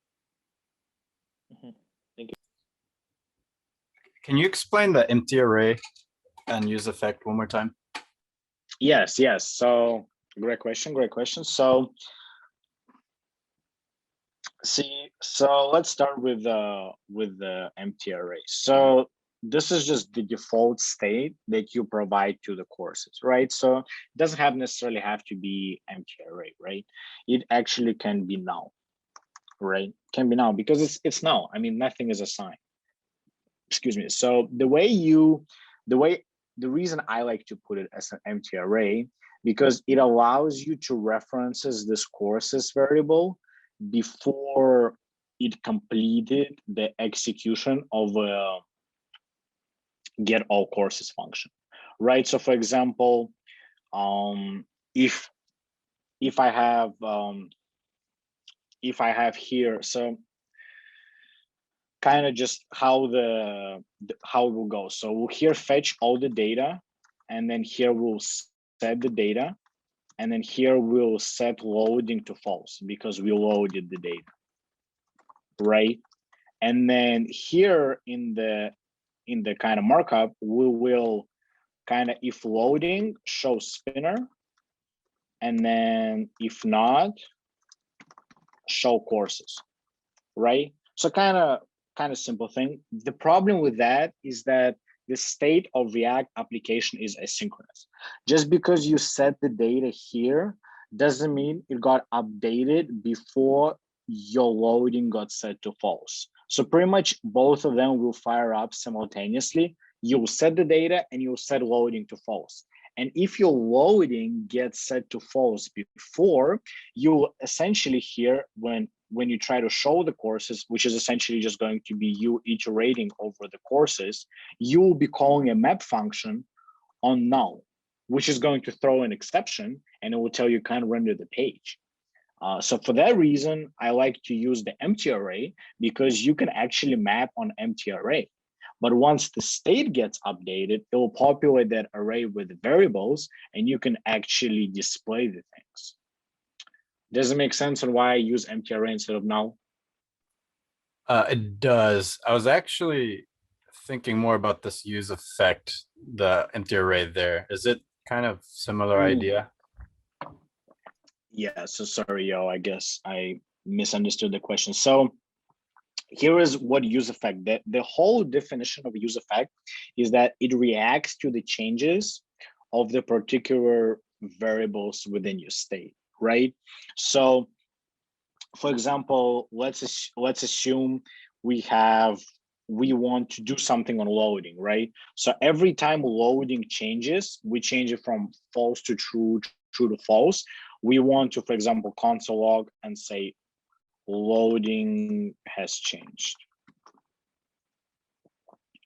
Thank you. Can you explain the empty array and useEffect one more time? Yes. So great question. So let's start with the empty array. So this is just the default state that you provide to the courses, right? So it doesn't necessarily have to be empty array, right? It actually can be null, right? Can be null because it's null. I mean, nothing is assigned. Excuse me. So the reason I like to put it as an empty array, because it allows you to references this courses variable before it completed the execution of a get all courses function, right? So for example, if I have here, so kind of just how how it will go. So we'll here fetch all the data, and then here we'll set the data, and then here we'll set loading to false because we loaded the data, right? And then here in the kind of markup, we will kind of, if loading, show spinner, and then if not, show courses, right? So kind of simple thing. The problem with that is that the state of React application is asynchronous. Just because you set the data here doesn't mean it got updated before your loading got set to false. So pretty much both of them will fire up simultaneously. You'll set the data and you'll set loading to false. And if your loading gets set to false before, you essentially here, when you try to show the courses, which is essentially just going to be you iterating over the courses, you will be calling a map function on null, which is going to throw an exception, and it will tell you can't render the page. So for that reason, I like to use the empty array, because you can actually map on empty array. But once the state gets updated, it will populate that array with variables, and you can actually display the things. Does it make sense on why I use empty array instead of null? It does. I was actually thinking more about this use effect, the empty array there. Is it kind of similar idea? Yeah, so sorry, yo, I guess I misunderstood the question. So here is what use effect, the whole definition of use effect is that it reacts to the changes of the particular variables within your state, right? So for example, let's assume we want to do something on loading, right? So every time loading changes, we change it from false to true, true to false. We want to, for example, console log and say loading has changed.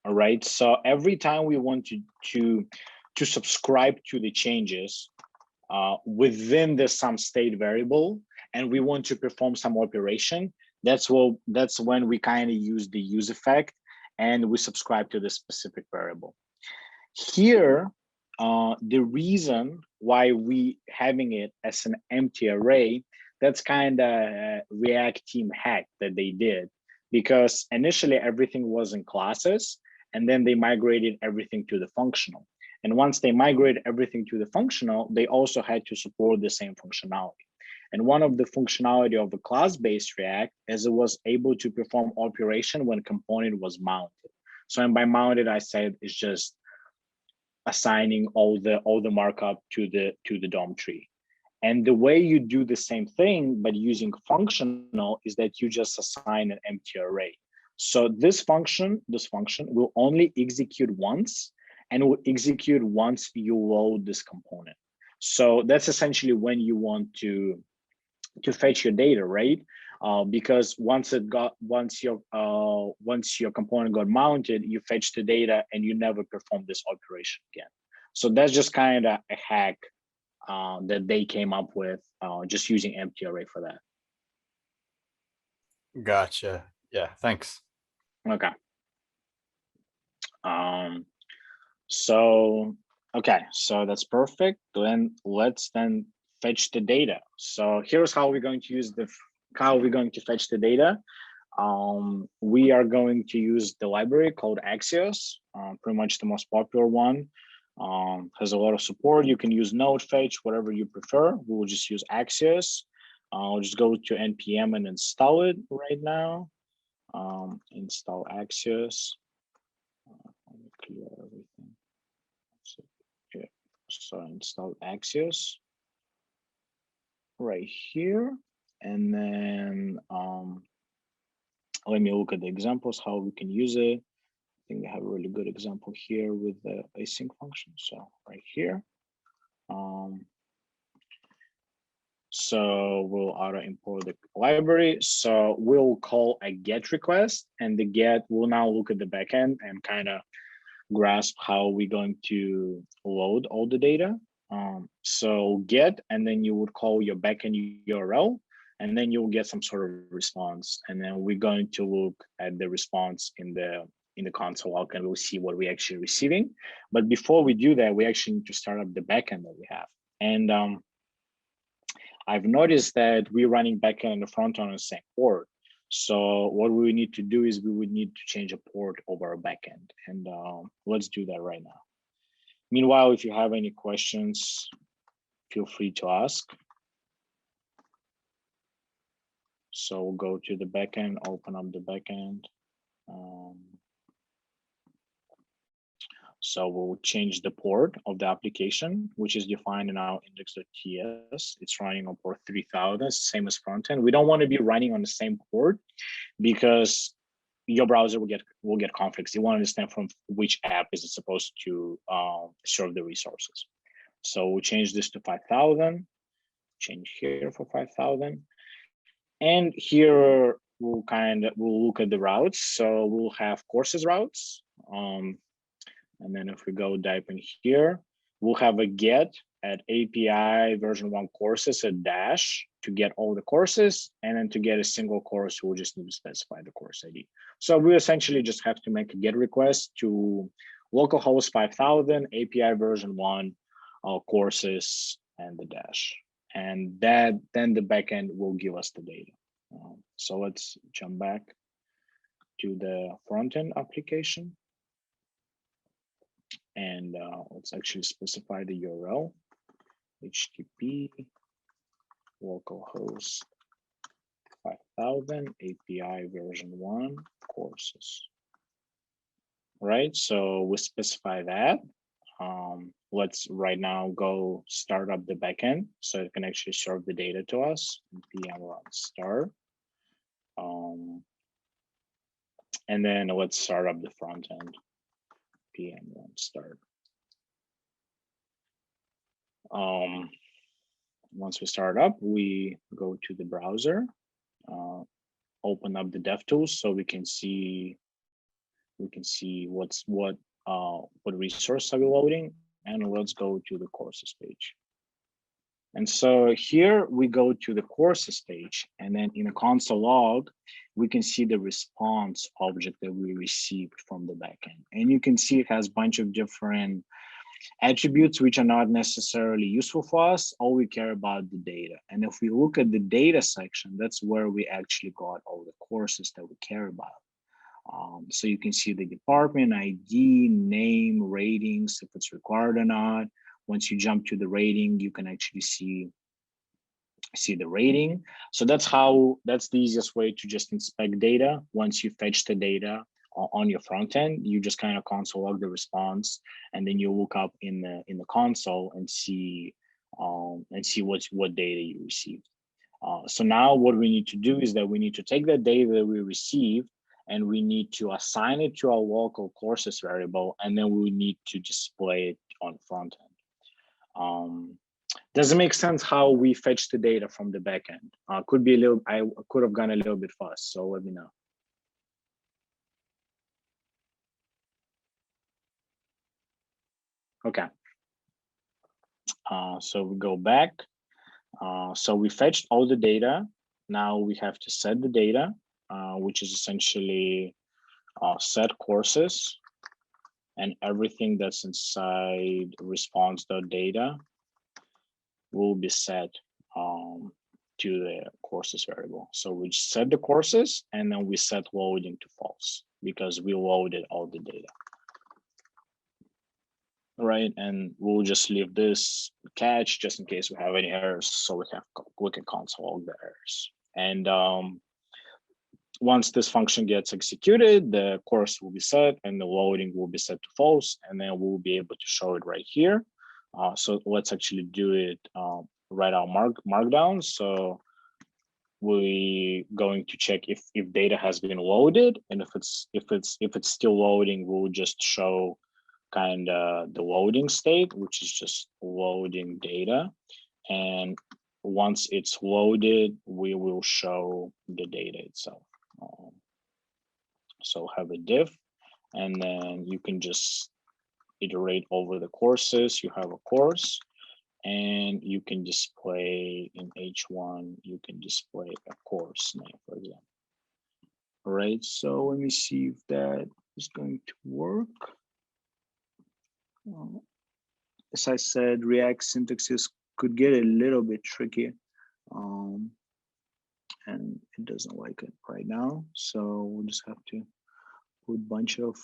All right. So every time we want to subscribe to the changes within the some state variable, and we want to perform some operation, that's when we kind of use the use effect and we subscribe to the specific variable. Here, the reason why we having it as an empty array, that's kind of a React team hack that they did, because initially everything was in classes, and then they migrated everything to the functional. And once they migrated everything to the functional, they also had to support the same functionality. And one of the functionality of the class-based React is it was able to perform operation when component was mounted. So, and by mounted, I said it's just assigning all the markup to the DOM tree. And the way you do the same thing, but using functional, is that you just assign an empty array. So this function will only execute once, and will execute once you load this component. So that's essentially when you want to fetch your data, right? Because once your component got mounted, you fetch the data and you never perform this operation again. So that's just kind of a hack that they came up with, just using empty array for that. Gotcha. Yeah, thanks. Okay. So that's perfect. Then let's fetch the data. So here's how we're going to use fetch the data. We are going to use the library called Axios, pretty much the most popular one. Has a lot of support. You can use node fetch, whatever you prefer. We will just use Axios. I'll just go to npm and install it right now. Install Axios. Let me clear everything. So install Axios right here, and then let me look at the examples how we can use it. I think they have a really good example here with the async function. So right here. So we'll auto import the library. So we'll call a get request, and the get will now look at the backend and kind of grasp how we're going to load all the data. So get, and then you would call your backend URL, and then you'll get some sort of response. And then we're going to look at the response in the console log, and we'll see what we're actually receiving. But before we do that, we actually need to start up the backend that we have. And I've noticed that we're running backend and the front end on the same port. So what we need to do is we would need to change a port over our backend. And let's do that right now. Meanwhile, if you have any questions, feel free to ask. So we'll go to the backend, open up the backend. So we'll change the port of the application, which is defined in our index.ts. It's running on port 3000, same as front end. We don't want to be running on the same port because your browser will get conflicts. You want to understand from which app is it supposed to serve the resources. So we'll change this to 5000, change here for 5000. And here we'll look at the routes. So we'll have courses routes. And then if we go dive in here, we'll have a get at API version 1 courses at dash to get all the courses. And then to get a single course, we'll just need to specify the course ID. So we essentially just have to make a get request to localhost 5000 API version 1 courses and the dash. And then the backend will give us the data. So let's jump back to the front end application. And let's actually specify the URL, HTTP localhost 5000 API version 1 courses. Right, so we specify that. Let's right now go start up the backend so it can actually serve the data to us. npm run start. And then let's start up the front end. PM run start. Once we start up, we go to the browser, open up the DevTools so we can see what resource are we loading, and let's go to the courses page. And so here we go to the courses page, and then in the console log, we can see the response object that we received from the backend. And you can see it has a bunch of different attributes which are not necessarily useful for us. All we care about the data. And if we look at the data section, that's where we actually got all the courses that we care about. So you can see the department ID, name, ratings, if it's required or not. Once you jump to the rating, you can actually see the rating. So that's the easiest way to just inspect data. Once you fetch the data on your front end, you just kind of console log the response, and then you look up in the console and see what data you received. So now what we need to do is that we need to take that data that we received and we need to assign it to our local courses variable, and then we need to display it on front end. Does it make sense how we fetch the data from the backend? I could have gone a little bit fast, so let me know. Okay. So we go back. So we fetched all the data. Now we have to set the data, which is essentially set courses, and everything that's inside response.data will be set to the courses variable. So we set the courses, and then we set loading to false because we loaded all the data. Right, and we'll just leave this catch just in case we have any errors, so we can console log the errors. And once this function gets executed, the course will be set and the loading will be set to false, and then we'll be able to show it right here. So let's actually do it, write our markdown. So we're going to check if data has been loaded, and if it's still loading, we'll just show kind of the loading state, which is just loading data. And once it's loaded, we will show the data itself. So have a div, and then you can just iterate over the courses. You have a course, and you can display in H1, you can display a course name, for example. All right, so let me see if that is going to work. As I said, React syntaxes could get a little bit tricky, and it doesn't like it right now. So we'll just have to put a bunch of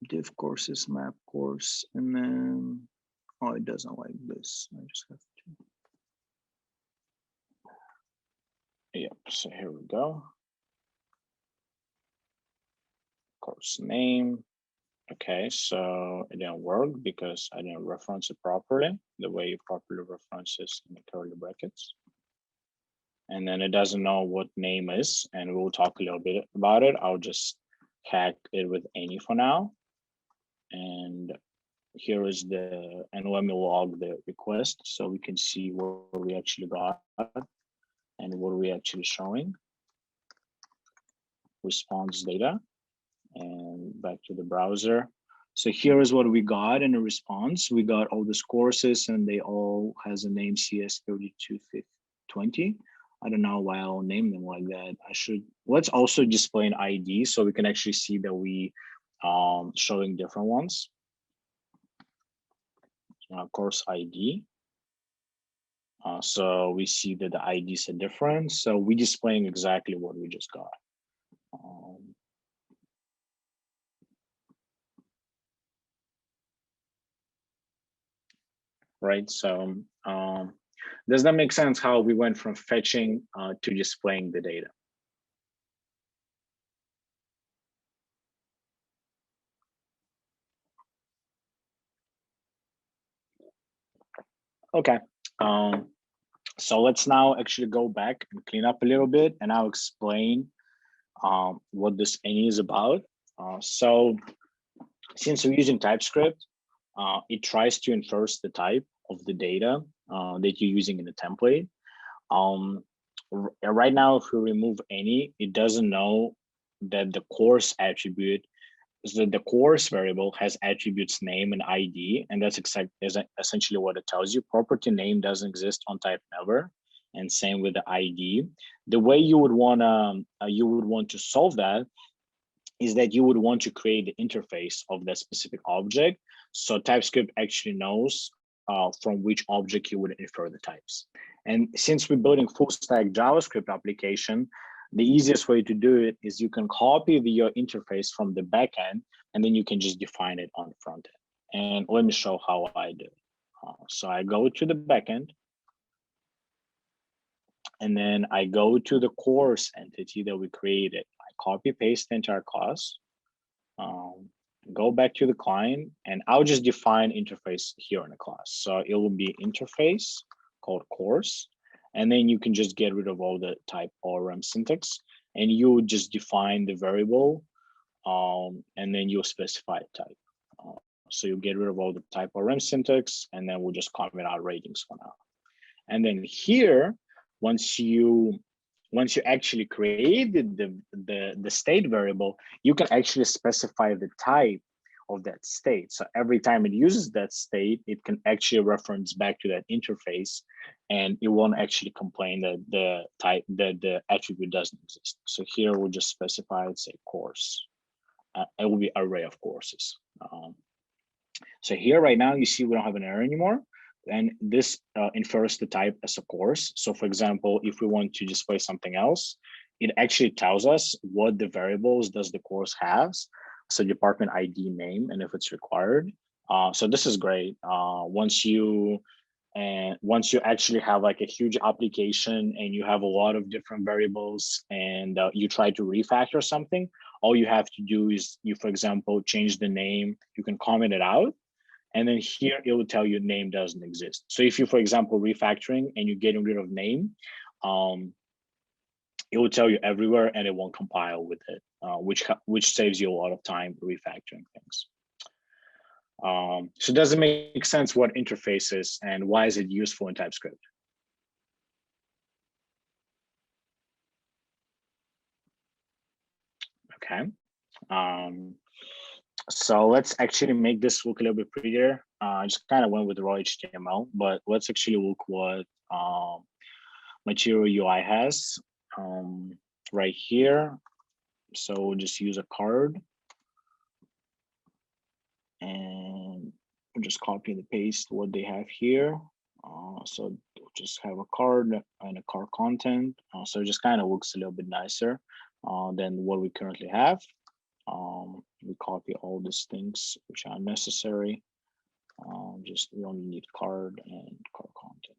div courses, map course, and then, oh, it doesn't like this. I just have to. Yep, so here we go. Course name. Okay, so it didn't work because I didn't reference it properly, the way you properly references in the curly brackets. And then it doesn't know what name is, and we'll talk a little bit about it. I'll just hack it with any for now. And here is the, and let me log the request so we can see what we actually got and what we actually showing. Response data, and back to the browser. So here is what we got in a response. We got all these courses and they all has a name CS3220. I don't know why I'll name them like that. I should, let's also display an ID so we can actually see that we showing different ones. Course ID. So we see that the IDs are different. So we're displaying exactly what we just got. Right, so does that make sense how we went from fetching to displaying the data? Okay, so let's now actually go back and clean up a little bit, and I'll explain what this any is about. So since we're using TypeScript, it tries to enforce the type of the data that you're using in the template. Right now, if we remove any, it doesn't know that the course attribute, so the course variable has attributes name and ID, and that's essentially what it tells you. Property name doesn't exist on type never, and same with the ID. The way you would want to solve that is that you would want to create the interface of that specific object. So TypeScript actually knows from which object you would infer the types. And since we're building full stack JavaScript application, the easiest way to do it is you can copy your interface from the backend, and then you can just define it on the front end. And let me show how I do it. So I go to the backend, and then I go to the course entity that we created. I copy paste the entire class, go back to the client, and I'll just define interface here in the class. So it will be interface called course, and then you can just get rid of all the type ORM syntax, and you would just define the variable, and then you'll specify a type. So you get rid of all the type ORM syntax, and then we'll just comment out ratings for now. And then here, once you actually created the state variable, you can actually specify the type of that state. So every time it uses that state, it can actually reference back to that interface, and it won't actually complain that the attribute doesn't exist. So here we'll just specify, say, course. It will be array of courses. So here right now, you see we don't have an error anymore. And this infers the type as a course. So for example, if we want to display something else, it actually tells us what the variables does the course has. So department ID name, and if it's required. So this is great. Once you actually have like a huge application and you have a lot of different variables, and you try to refactor something, all you have to do is you, for example, change the name, you can comment it out. And then here it will tell you name doesn't exist. So if you, for example, refactoring and you're getting rid of name, it will tell you everywhere and it won't compile with it, which saves you a lot of time refactoring things. So does it make sense what interface is and why is it useful in TypeScript? Okay. So let's actually make this look a little bit prettier. I just kind of went with raw HTML, but let's actually look what Material UI has right here. So we'll just use a card and we'll just copy and paste what they have here. So just have a card and a card content. So it just kind of looks a little bit nicer than what we currently have. We copy all these things which are necessary. Just we only need card and card content.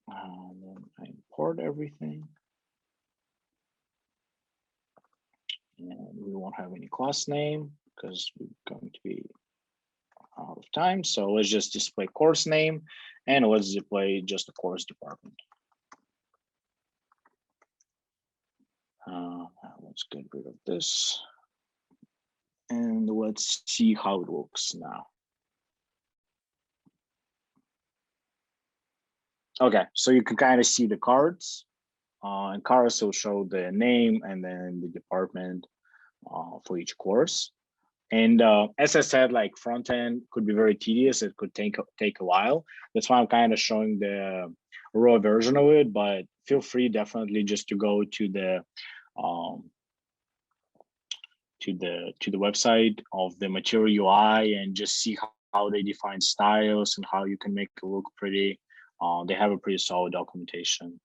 And then I import everything. And we won't have any class name because we're going to be out of time. So let's just display course name and let's display just the course department. Let's get rid of this. And let's see how it looks now. Okay, so you can kind of see the cards. And cards will show the name and then the department for each course. And as I said, like front end could be very tedious. It could take a while. That's why I'm kind of showing the raw version of it. But feel free definitely just to go to the website of the Material UI and just see how they define styles and how you can make it look pretty. They have a pretty solid documentation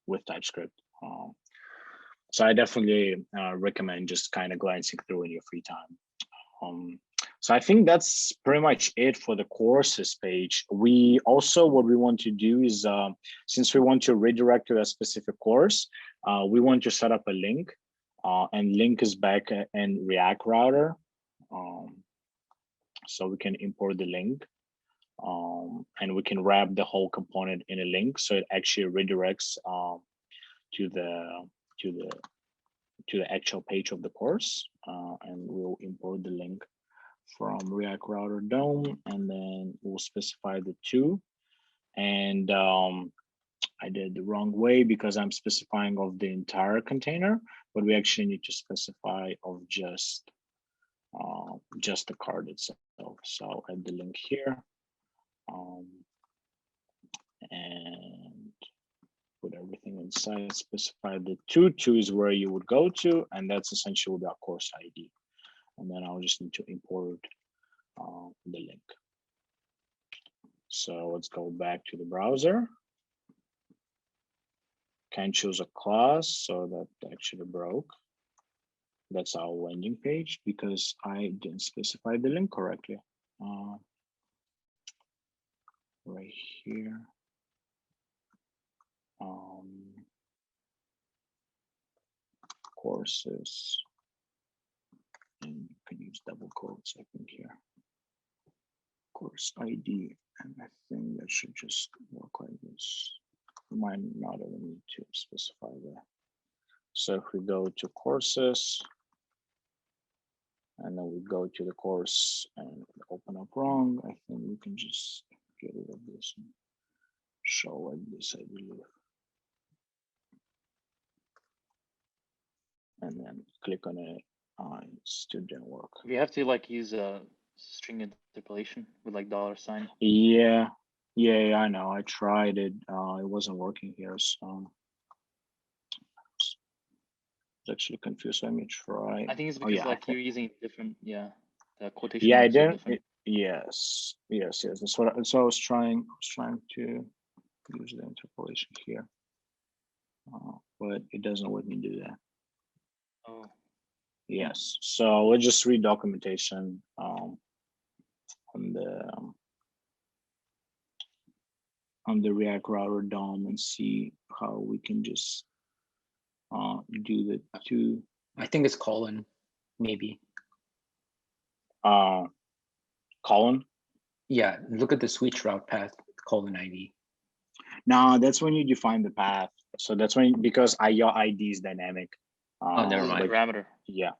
with TypeScript. So I definitely recommend just kind of glancing through in your free time. So I think that's pretty much it for the courses page. We also, what we want to do is, since we want to redirect to a specific course, we want to set up a link and link is back in React Router. So we can import the link and we can wrap the whole component in a link. So it actually redirects to the actual page of the course, and we'll import the link from React Router DOM, and then we'll specify the two. And I did the wrong way because I'm specifying of the entire container, but we actually need to specify of just the card itself. So I'll add the link here and put everything inside, specify the two is where you would go to, and that's essentially that course ID. And then I'll just need to import the link. So let's go back to the browser. Can choose a class, so that actually broke. That's our landing page because I didn't specify the link correctly. Right here. Courses, and you can use double quotes, I think here. Course ID, and I think that should just work like this. We might not even need to specify that. So if we go to courses, and then we go to the course and open up wrong, I think we can just get rid of this and show like this, I believe. And then click on it, it still didn't work. We have to like use a string interpolation with like $sign. Yeah, I know. I tried it. It wasn't working here, so it's actually confused. Let me try. I think it's because like you're using different, the quotation. Yeah, I didn't. Yes. That's what I was trying. To use the interpolation here, but it doesn't let me do that. Oh. Yes. So let's just read documentation on the React Router DOM and see how we can just do the two. I think it's colon, maybe. Colon? Yeah, look at the switch route path, colon ID. No, that's when you define the path. So that's when, because your ID is dynamic. Oh, never mind. Parameter. Yeah.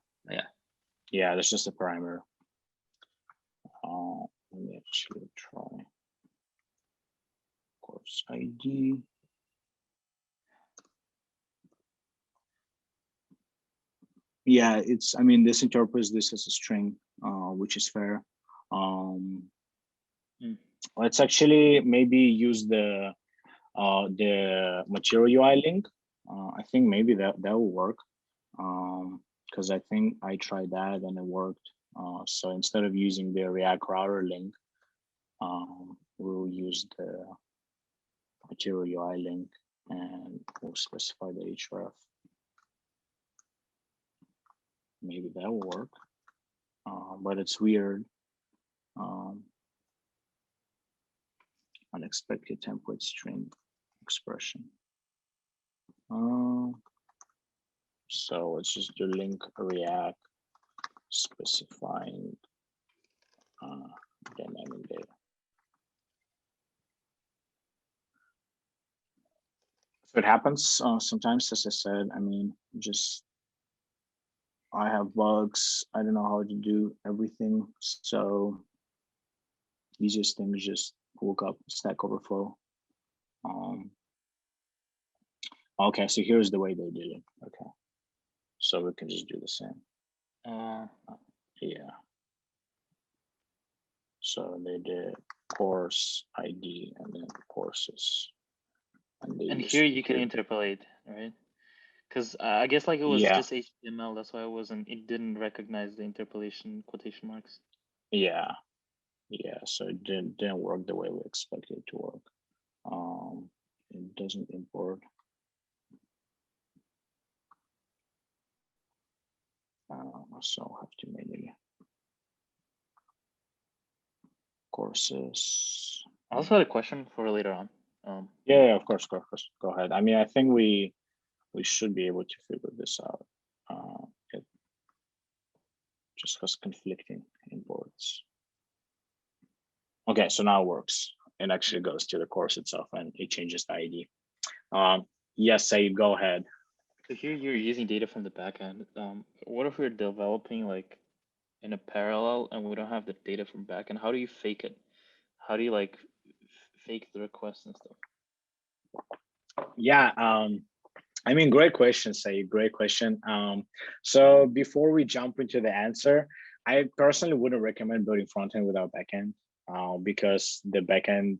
Yeah, that's just a parameter. Let me actually try course ID. Yeah, it's, I mean, this interprets this as a string, which is fair. Let's actually maybe use the material UI link. I think maybe that will work. Because I think I tried that and it worked. So instead of using the React router link, we'll use the material UI link and we'll specify the href. Maybe that will work, but it's weird. Unexpected template string expression. So let's just do link React specifying dynamic data. So it happens sometimes, as I said. I mean, just I have bugs. I don't know how to do everything. So easiest thing is just look up Stack Overflow. Okay, so here's the way they did it. Okay, so we can just do the same. Yeah. So they did course ID and then courses. And here you can interpolate, right? Because I guess like it was just HTML, that's why it didn't recognize the interpolation quotation marks. Yeah, so it didn't work the way we expected it to work. It doesn't import. So I'll have to manually. Courses. I also had a question for later on. Yeah, of course, go ahead. I mean, I think we should be able to figure this out. It just has conflicting imports. Okay, so now it works. It actually goes to the course itself and it changes the ID. Yes, Saeed, go ahead. So here you're using data from the backend. What if we're developing like in a parallel and we don't have the data from backend? How do you fake it? How do you like fake the requests and stuff? Yeah, I mean, great question, Saeed, great question. So before we jump into the answer, I personally wouldn't recommend building frontend without backend because the backend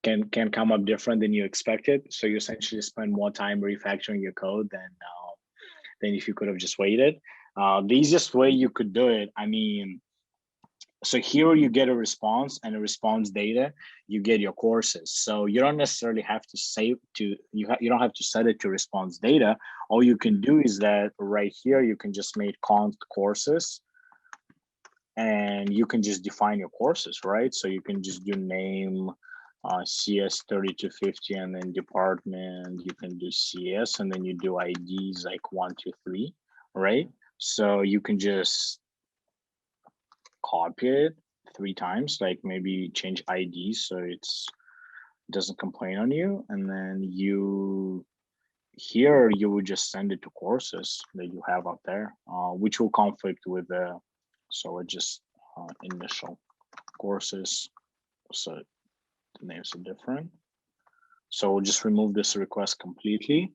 can come up different than you expected. So you essentially spend more time refactoring your code than if you could have just waited. The easiest way you could do it, I mean, so here you get a response and a response data, you get your courses. So you don't necessarily have to save to, you don't have to set it to response data. All you can do is that right here, you can just make const courses and you can just define your courses, right? So you can just do name, CS 3250 and then department, you can do CS and then you do IDs like 1, 2, 3, right? So you can just copy it 3 times, like maybe change ID so it doesn't complain on you. And then here you would just send it to courses that you have up there, which will conflict with the, so it just initial courses. So the names are different. So we'll just remove this request completely.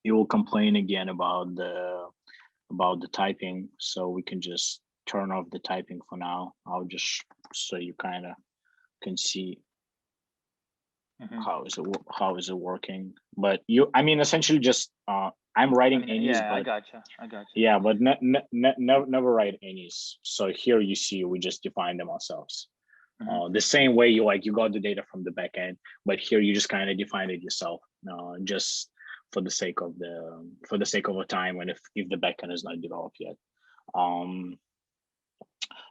It will complain again about the typing, so we can just turn off the typing for now. I'll just, so you kind of can see how is it working. But I mean, essentially just I'm writing any's. Yeah, but, I gotcha. Yeah, but never write any's. So here you see we just define them ourselves. The same way you got the data from the backend, but here you just kind of define it yourself, just for the sake of a time when if the backend is not developed yet.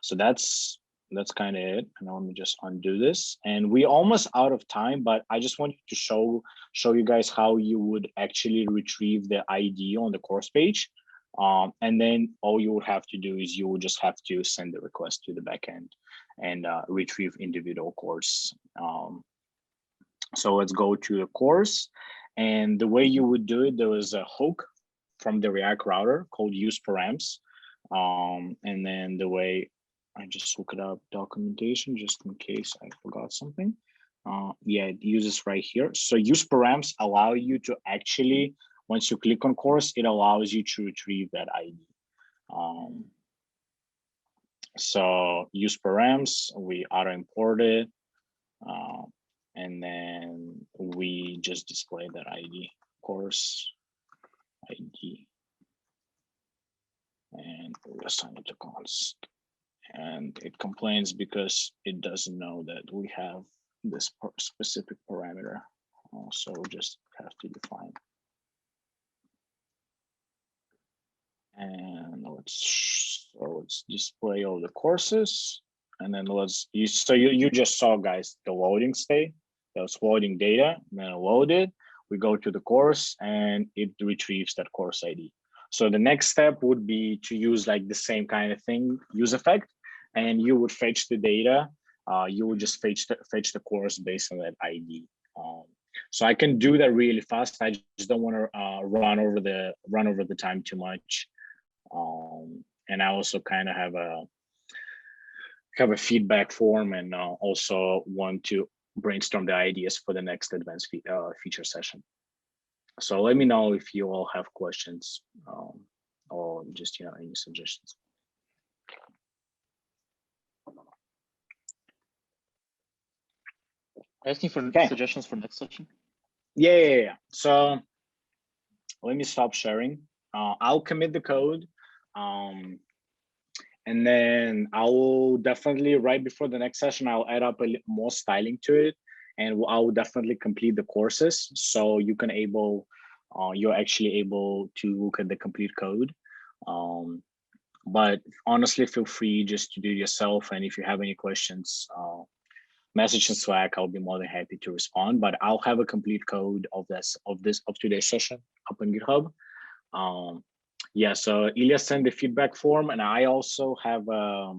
So that's kind of it. And now let me just undo this. And we're almost out of time, but I just wanted to show you guys how you would actually retrieve the ID on the course page. And then all you would have to do is you would just have to send the request to the backend and retrieve individual course. So let's go to the course. And the way you would do it, there was a hook from the React router called use params. And then the way, I just look it up, documentation, just in case I forgot something. Yeah, it uses right here. So use params allow you to actually, once you click on course, it allows you to retrieve that ID. So use params, we auto import it, and then we just display that ID, course ID, and we assign it to const. And it complains because it doesn't know that we have this specific parameter. So we just have to define. And let's display all the courses. And then you just saw, guys, the loading state. That was loading data, and then loaded. We go to the course and it retrieves that course ID. So the next step would be to use like the same kind of thing, use effect, and you would fetch the data. You would just fetch the course based on that ID. So I can do that really fast. I just don't want to run over the time too much. And I also kind of have a feedback form, and also want to brainstorm the ideas for the next advanced feature session. So let me know if you all have questions, or just any suggestions. Asking for suggestions for next session. Yeah. So let me stop sharing. I'll commit the code, and then I will definitely, right before the next session, I'll add up more styling to it, and I will definitely complete the courses, so you're actually able to look at the complete code. But honestly, feel free just to do it yourself, and if you have any questions, message in Slack. I'll be more than happy to respond. But I'll have a complete code of today's session up on GitHub. Yeah, so Ilya sent the feedback form, and I also have a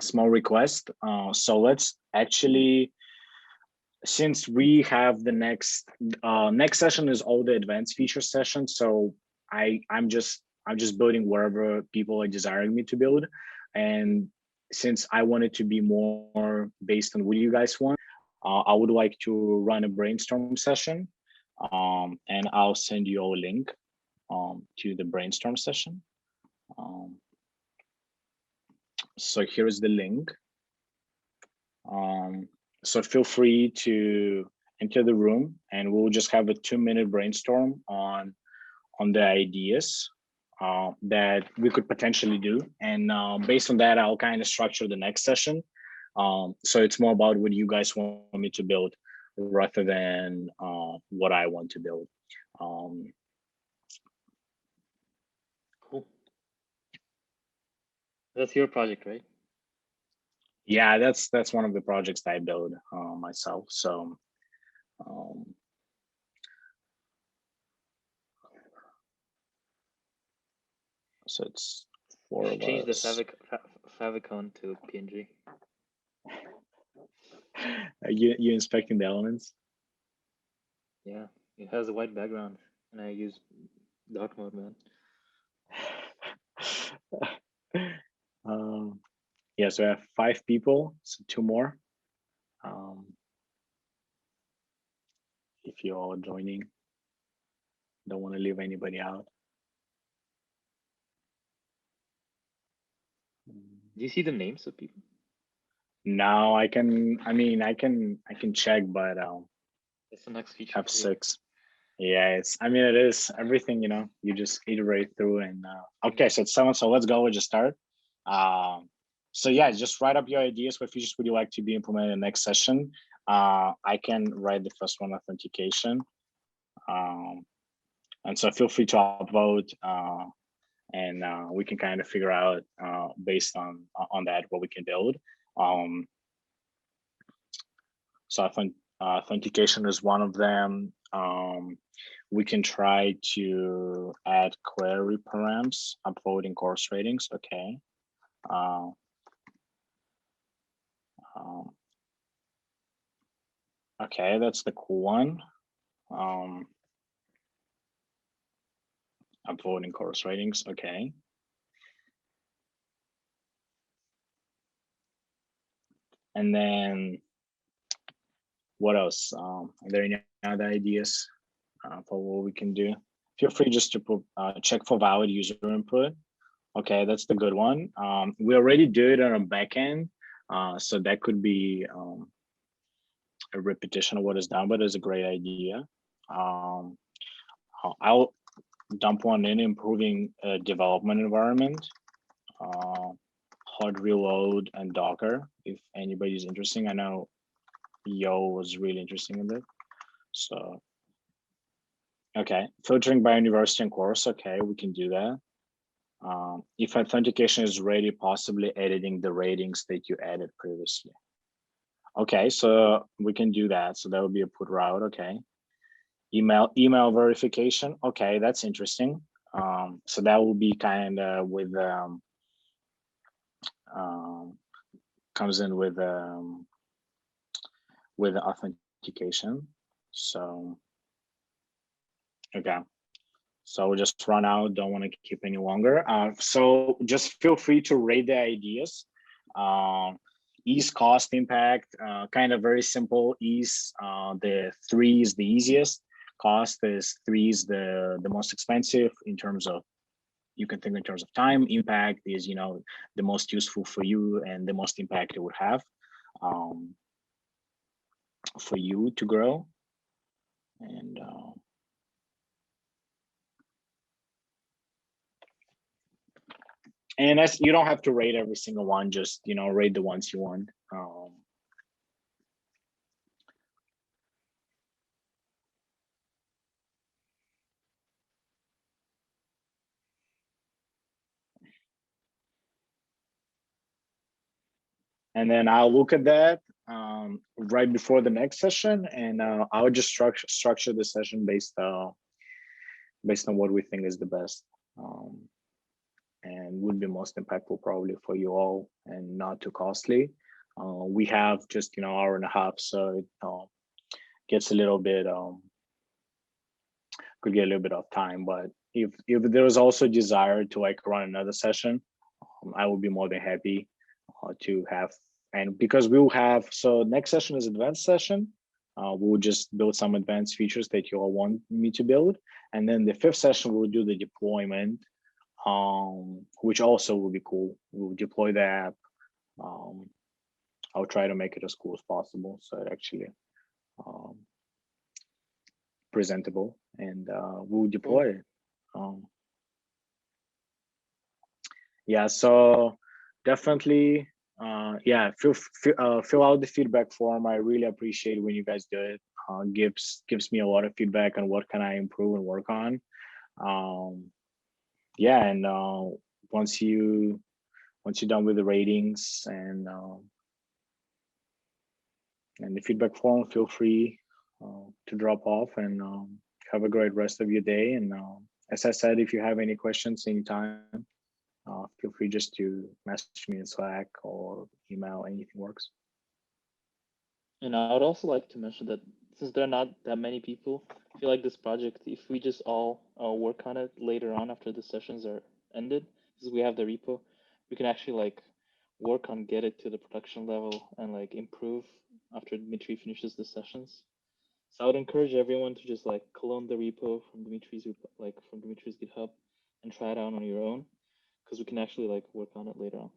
small request. So let's actually, since we have the next session is all the advanced feature session, so I'm just building wherever people are desiring me to build, and since I want it to be more based on what you guys want, I would like to run a brainstorm session, and I'll send you a link to the brainstorm session. So here's the link. So feel free to enter the room, and we'll just have a 2-minute brainstorm on the ideas that we could potentially do. And based on that, I'll kind of structure the next session. So it's more about what you guys want me to build rather than what I want to build. Cool. That's your project, right? Yeah, that's one of the projects that I build myself. So so it's 4 of us. Change the favicon to PNG. Are you inspecting the elements? Yeah, it has a white background, and I use dark mode, man. Yeah, so I have 5 people, so 2 more. If you're all joining, don't want to leave anybody out. Do you see the names of people? No, I can check, but It's the next feature. have 6. Yeah, it is everything, you just iterate through, and okay, so it's 7, so let's go, we'll just start. So yeah, just write up your ideas. What features would you like to be implemented in the next session? I can write the first one, authentication. And so feel free to upvote, and we can kind of figure out based on that what we can build. So I think authentication is one of them. We can try to add query params, upvoting course ratings. Okay. Okay, that's the cool one. Upvoting course ratings. Okay. And then what else? Are there any other ideas for what we can do? feel free just to put, check for valid user input. Okay, that's the good one. We already do it on a backend, so that could be a repetition of what is done, but it's a great idea. I'll dump one in improving development environment, hard reload and Docker. If anybody's interested, I know Yo was really interested in it. So, okay, filtering by university and course. Okay, we can do that. If authentication is ready, possibly editing the ratings that you added previously. Okay, so we can do that. So that would be a put route. Okay. Email verification. Okay, that's interesting. So that will be kind of with comes in with authentication. So okay. So we'll just run out, don't want to keep any longer. So just feel free to rate the ideas. Ease, cost, impact, kind of very simple. Ease, the 3 is the easiest. Cost is 3 is the most expensive in terms of, you can think in terms of time. Impact is, you know, the most useful for you and the most impact it would have for you to grow. And as you don't have to rate every single one, just, you know, rate the ones you want. And then I'll look at that right before the next session, and I'll just structure the session based on what we think is the best and would be most impactful probably for you all and not too costly. We have just, you know, hour and a half, so it gets a little bit could get a little bit of time. But if there is also desire to like run another session, I would be more than happy to have. And because we will have, so next session is advanced session. We'll just build some advanced features that you all want me to build. And then the 5th session, we'll do the deployment, which also will be cool. We'll deploy the app. I'll try to make it as cool as possible so it actually presentable, and we'll deploy it. Yeah, so definitely, yeah, fill out the feedback form. I really appreciate when you guys do it. Gives me a lot of feedback on what can I improve and work on. Yeah, and once you're done with the ratings and the feedback form, feel free to drop off, and have a great rest of your day. And as I said, if you have any questions anytime, feel free just to message me in Slack or email, anything works. And I would also like to mention that since there are not that many people, I feel like this project, if we just all work on it later on after the sessions are ended, because we have the repo, we can actually like work on get it to the production level and like improve after Dmitry finishes the sessions. So I would encourage everyone to just like clone the repo from Dmitry's GitHub and try it out on your own, because we can actually like work on it later on.